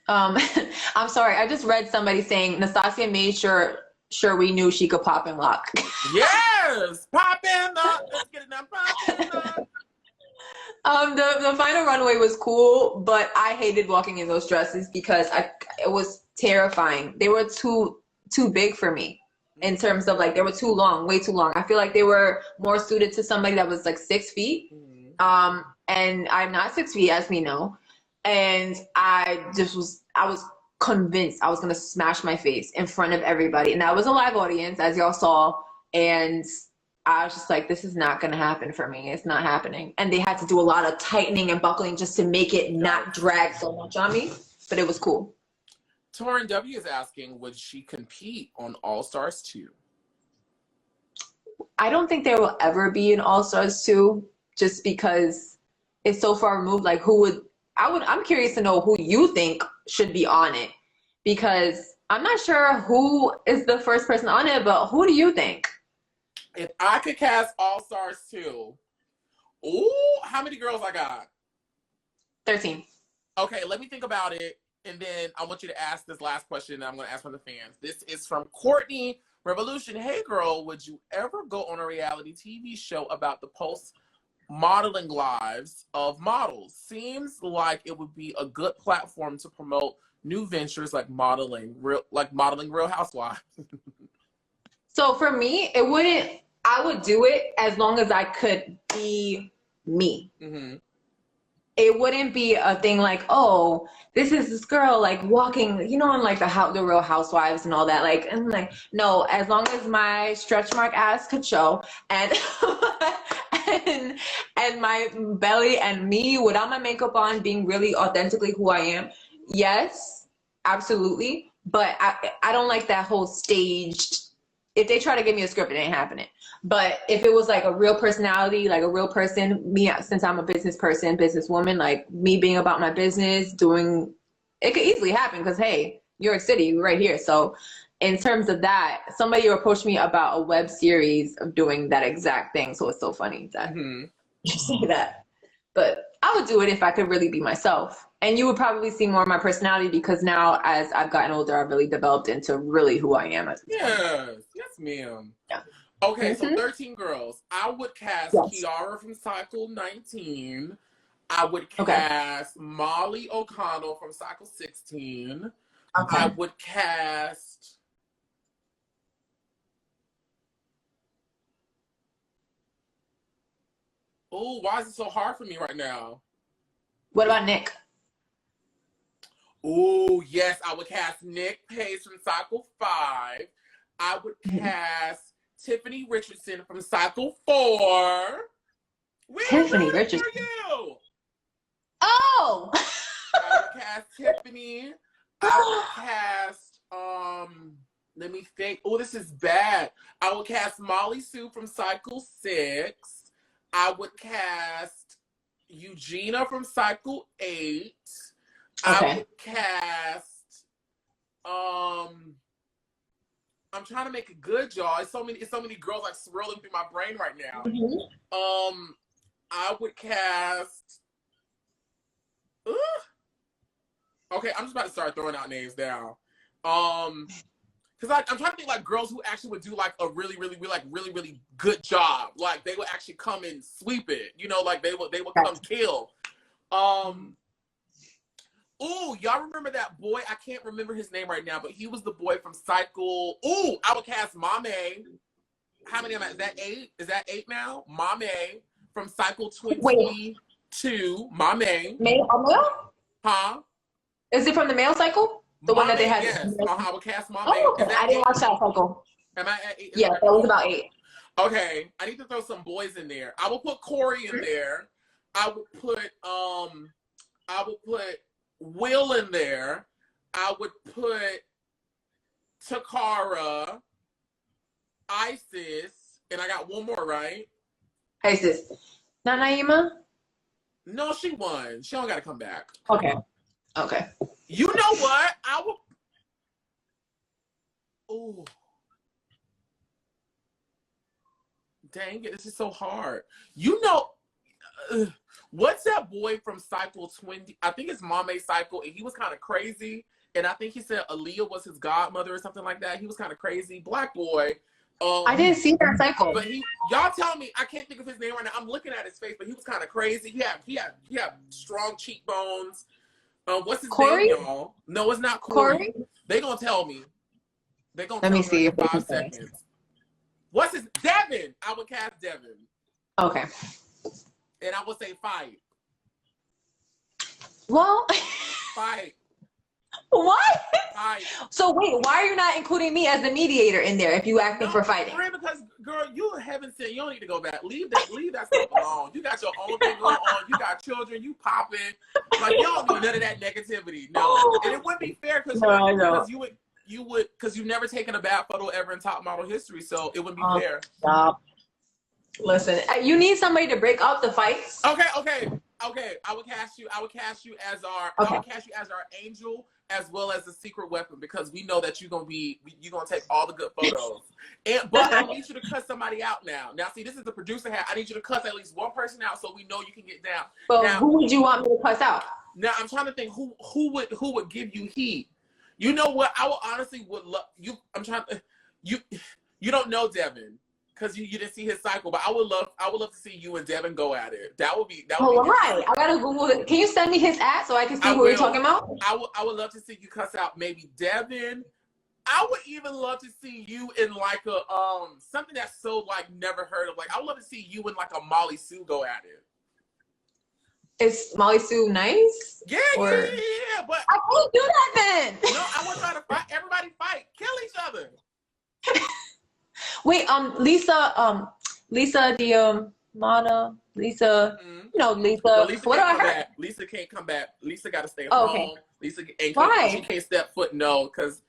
I'm sorry, I just read somebody saying Nastasia made sure we knew she could pop and lock. Yes, pop and lock. Let's get it done. Pop and lock. The final runway was cool, but I hated walking in those dresses because it was terrifying. They were too big for me in terms of like, they were too long, way too long. I feel like they were more suited to somebody that was like 6 feet. And I'm not 6 feet, as we know. And I was convinced I was gonna smash my face in front of everybody, and that was a live audience, as y'all saw, and I was just like, this is not gonna happen for me. It's not happening. And they had to do a lot of tightening and buckling just to make it not drag so much on me, but it was cool. Torin W is asking, would she compete on All Stars 2? I don't think there will ever be an All Stars 2, just because it's so far removed. Like, I'm curious to know who you think should be on it, because I'm not sure who is the first person on it, but who do you think? If I could cast All Stars 2, ooh, how many girls I got? 13. Okay, let me think about it, and then I want you to ask this last question that I'm going to ask from the fans. This is from Courtney Revolution. Hey, girl, would you ever go on a reality TV show about the post-modeling lives of models? Seems like it would be a good platform to promote new ventures like modeling Real Housewives. So for me, I would do it as long as I could be me. Mm-hmm. It wouldn't be a thing like, oh, this is this girl like walking, you know, on like the Real Housewives and all that. Like, and like, no, as long as my stretch mark ass could show, and and my belly and me without my makeup on, being really authentically who I am. Yes, absolutely. But I don't like that whole staged. If they try to give me a script, it ain't happening. But if it was like a real personality, like a real person, me, since I'm a business person, businesswoman, like me being about my business, doing, it could easily happen because, hey, New York City, we're right here. So in terms of that, somebody approached me about a web series of doing that exact thing. So it's so funny that you say that. But I would do it if I could really be myself. And you would probably see more of my personality, because now as I've gotten older, I've really developed into really who I am. Yes, ma'am. Yeah. Okay, so 13 girls. I would cast Kiara from Cycle 19. I would cast Molly O'Connell from Cycle 16. Okay. I would cast... Oh, why is it so hard for me right now? What about Nick? Oh, yes, I would cast Nick Pace from Cycle 5. I would cast Tiffany Richardson from Cycle 4. Tiffany Richardson? For you. Oh! I would cast Tiffany. I would cast, let me think. Oh, this is bad. I would cast Molly Sue from Cycle 6. I would cast Eugenia from Cycle 8. I would cast, I'm trying to make it good, y'all. It's so many girls like swirling through my brain right now. I would cast, okay, I'm just about to start throwing out names now. Because I'm trying to think like girls who actually would do like a really good job. Like they would actually come and sweep it. You know, like they would come kill. Oh, y'all remember that boy? I can't remember his name right now, but he was the boy from Cycle. Oh, I would cast Mame. How many am I? Is that 8? Is that 8 now? Mame from Cycle 22. Mame. Male? Huh? Is it from the male cycle? The one that they had? Yes. I would cast Mame. Oh, okay. I didn't watch that cycle. Am I at 8? Yeah, that was about 8. Okay. I need to throw some boys in there. I will put Corey in there. I would put Will in there. I would put Takara, Isis, and I got one more, right? Isis. Not Naima? No, she won. She don't got to come back. Okay. You know what? I will. Oh. Dang it, this is so hard. You know, what's that boy from Cycle 20? I think it's Mame Cycle, and he was kind of crazy. And I think he said Aaliyah was his godmother or something like that. He was kind of crazy. Black boy. I didn't see that cycle. But y'all tell me, I can't think of his name right now. I'm looking at his face, but he was kind of crazy. He had strong cheekbones. What's his name, y'all? No, it's not Corey. They gonna tell me. They gonna tell me in 5 seconds. What's his Devin? I would cast Devin. Okay. And I would say fight. Well, fight. What? Fight. So wait, why are you not including me as the mediator in there if you acting for fighting? Because girl, you haven't said you don't need to go back. Leave that stuff alone. You got your own thing going on. You got children. You popping. Like you don't need none of that negativity. No, and it wouldn't be fair because you've never taken a bad photo ever in top model history, so it wouldn't be fair. Stop. Listen, you need somebody to break up the fights. Okay. I would cast you as our angel as well as the secret weapon because we know that you're gonna take all the good photos. But I need you to cut somebody out now. Now, see, this is the producer hat. I need you to cuss at least one person out so we know you can get down. But now, who would you want me to cuss out? Now I'm trying to think who would give you heat. You know what? I would honestly love you. You don't know Devin. Because you didn't see his cycle, but I would love to see you and Devin go at it. That would be right. I gotta Google it. Can you send me his ad so I can see who you're talking about? I would love to see you cuss out maybe Devin. I would even love to see you in like a something that's so like never heard of. Like I would love to see you in like a Molly Sue go at it. Is Molly Sue nice? Yeah, but I can't do that then. No, I want y'all to fight. Everybody fight. Kill each other. Wait, Lisa Diamana, Lisa, Lisa. Lisa what can't about her? Back. Lisa can't come back. Lisa got to stay Oh, home. okay. Lisa she can't step foot. Because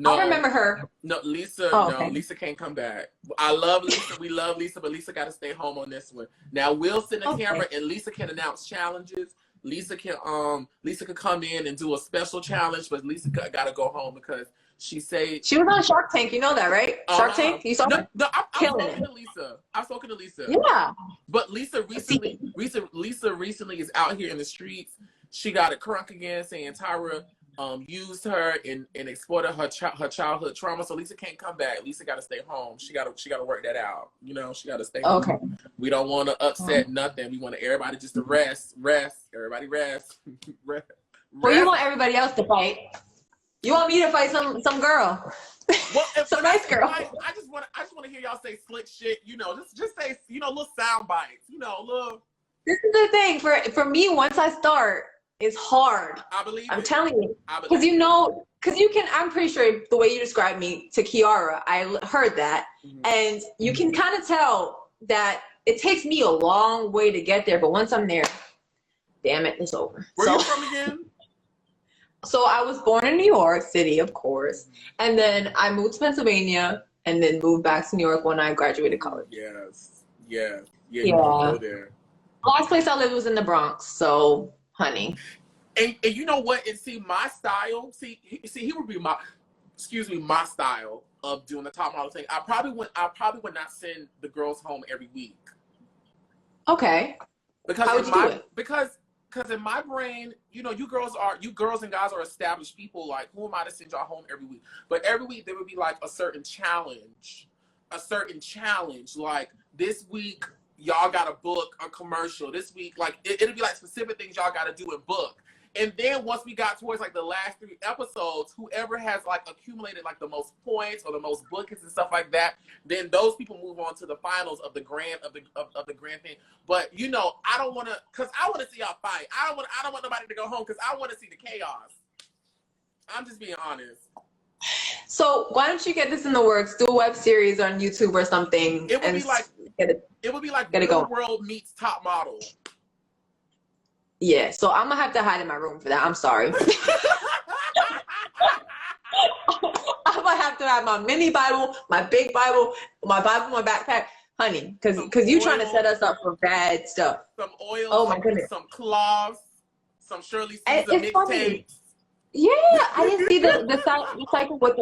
I remember her. No, Lisa. Okay. No, Lisa can't come back. I love Lisa. We love Lisa, but Lisa got to stay home on this one. Now we'll send a camera, and Lisa can announce challenges. Lisa can come in and do a special challenge, but Lisa got to go home because. She was on Shark Tank. You know that, right? Shark Tank. You saw her? No, I've spoken to Lisa. Yeah. But Lisa recently is out here in the streets. She got a crunk again, saying Tyra used her and exploited her childhood trauma. So Lisa can't come back. Lisa got to stay home. She got to work that out. She got to stay home. Okay. We don't want to upset nothing. We want everybody just to rest. Everybody rest. Rest. Well, you want everybody else to fight. You want me to fight some girl? Well, some nice girl. I just want to hear y'all say slick shit. Just say little sound bites. Little. This is the thing for me. Once I start, it's hard. I believe. I'm telling you, because you can. I'm pretty sure the way you described me to Kiara, I heard that, and you can kind of tell that it takes me a long way to get there. But once I'm there, damn it, it's over. Where you from again? So I was born in New York City, of course, and then I moved to Pennsylvania, and then moved back to New York when I graduated college. Yes. You go there. Last place I lived was in the Bronx, so honey. And you know what? And see my style. See, he would be my style of doing the top model thing. I probably would not send the girls home every week. Okay. Because how would you do it? Because in my brain, you girls and guys are established people. Like, who am I to send y'all home every week? But every week there would be like a certain challenge. Like this week, y'all got to book a commercial. This week, like it'll be like specific things y'all got to do and book. And then once we got towards like the last 3 episodes, whoever has like accumulated like the most points or the most bookings and stuff like that, then those people move on to the finals of the grand of the grand thing. But I don't want to, cause I want to see y'all fight. I don't want nobody to go home because I want to see the chaos. I'm just being honest. So why don't you get this in the works? Do a web series on YouTube or something. It would be like Real World meets Top Model. Yeah, so I'm gonna have to hide in my room for that. I'm sorry. I'm gonna have to have my mini Bible, my big Bible, my backpack, honey, because you trying to set us up for bad stuff. Some oil, oh my goodness, some cloths, some Shirley Caesar mixtapes. Yeah, I didn't see the cycle with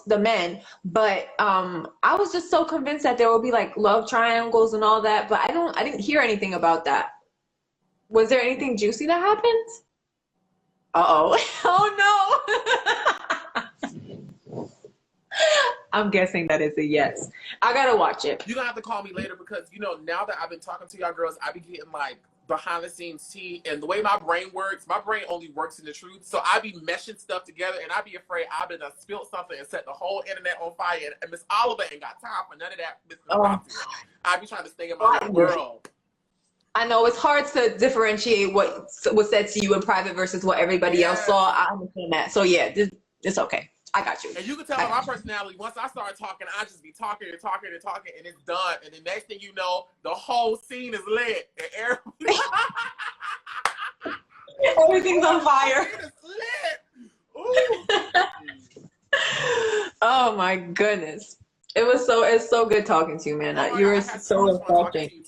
the men, but I was just so convinced that there would be like love triangles and all that, but I didn't hear anything about that. Was there anything juicy that happened? Uh-oh. Oh no. I'm guessing that is a yes. I gotta watch it. You're gonna have to call me later because now that I've been talking to y'all girls, I be getting like behind the scenes tea, and the way my brain only works in the truth. So I be meshing stuff together, and I be afraid I've been spilled something and set the whole internet on fire. And Miss Oliver ain't got time for none of that. I be trying to stay in my world. I know it's hard to differentiate what was said to you in private versus what everybody else saw. I understand that. So yeah, it's okay. I got you. And you can tell by my personality, once I start talking, I just be talking, and it's done. And the next thing you know, the whole scene is lit. And everything's on fire. It's lit. Ooh. Oh my goodness. It's so good talking to you, man. Oh you were God, so refreshing.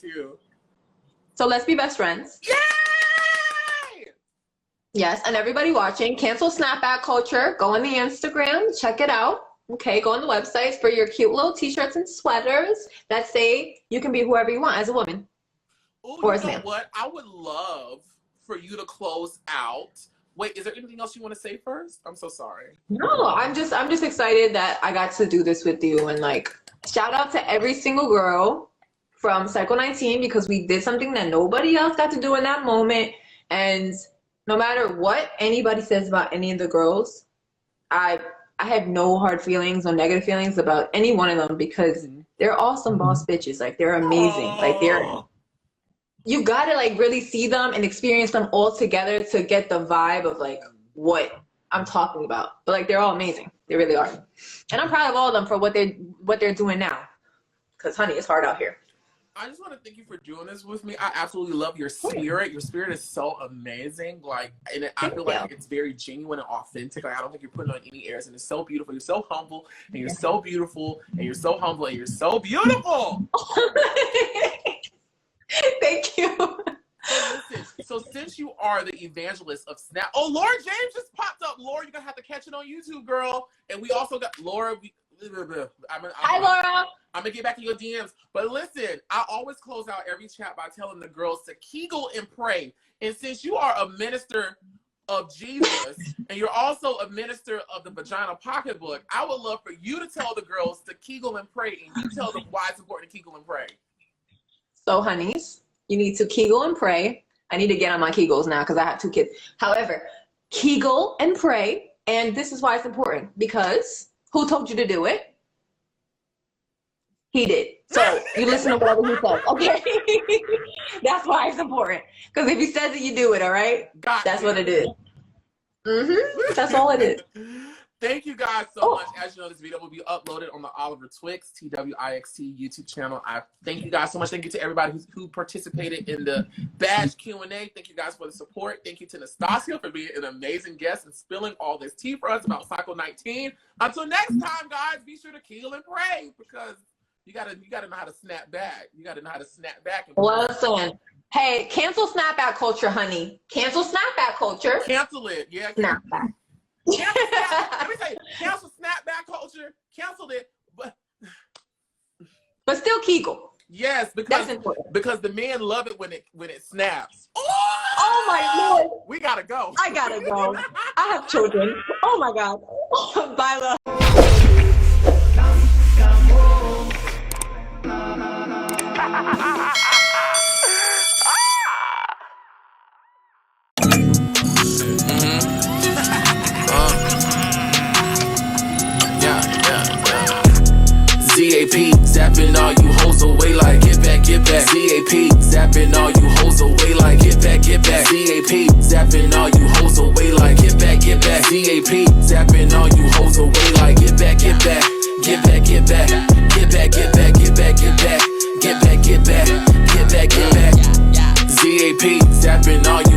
So let's be best friends. Yay! Yes, and everybody watching, cancel snapback culture. Go on the Instagram, check it out. Okay, go on the websites for your cute little t-shirts and sweaters that say you can be whoever you want as a woman. Ooh, or you as a know man. what? I would love for you to close out. Wait, is there anything else you want to say first? I'm so sorry. No, I'm just excited that I got to do this with you, and like shout out to every single girl from Cycle 19 because we did something that nobody else got to do in that moment. And no matter what anybody says about any of the girls, I have no hard feelings or negative feelings about any one of them because they're all some boss bitches. Like they're amazing. Like you gotta like really see them and experience them all together to get the vibe of like what I'm talking about. But like they're all amazing. They really are. And I'm proud of all of them for what they're doing now. Cause honey, it's hard out here. I just want to thank you for doing this with me. I absolutely love your spirit. Your spirit is so amazing. Like, and I feel like it's very genuine and authentic. Like, I don't think you're putting on any airs, and it's so beautiful. You're so humble, and you're so beautiful, and you're so humble, and you're so beautiful. Thank you. So listen, so since you are the evangelist of Snap, oh, Laura James just popped up. Laura, you're gonna have to catch it on YouTube, girl. And we also got Laura. Hi, Laura. I'm gonna get back to your DMs, but listen, I always close out every chat by telling the girls to kegel and pray. And since you are a minister of Jesus and you're also a minister of the Vagina Pocketbook, I would love for you to tell the girls to kegel and pray, and you tell them why it's important to kegel and pray. So, honeys, you need to kegel and pray. I need to get on my kegels now because I have 2 kids. However, kegel and pray, and this is why it's important because who told you to do it? He did. So you listen to whatever he says, okay? That's why it's important. Because if he says it, you do it, all right? That's what it is. That's all it is. Thank you guys so much. As you know, this video will be uploaded on the Oliver Twixt, TWIXT YouTube channel. I thank you guys so much. Thank you to everybody who participated in the badge Q&A. Thank you guys for the support. Thank you to Nastasia for being an amazing guest and spilling all this tea for us about Cycle 19. Until next time, guys, be sure to kegel and pray because you gotta know how to snap back. You gotta know how to snap back. Listen, hey, cancel snapback culture, honey. Cancel snapback culture. Cancel it, yeah. Snapback. Let me tell you, cancel snapback culture. Canceled it, but still kegel. Yes, because the men love it when it snaps. Oh my Lord. We gotta go. I gotta go. I have children. Oh my God. Bye, love. ZAP, zapping all you hoes away like get back, get back. ZAP, zapping all you hoes away like get back, get back. ZAP, zapping all you hoes away like get back, get back. ZAP, zapping all you hoes away like get back, get back. Get back, get back. Get back, get back, get back, get back. Get back, get back. Get back, get back. ZAP, zapping all you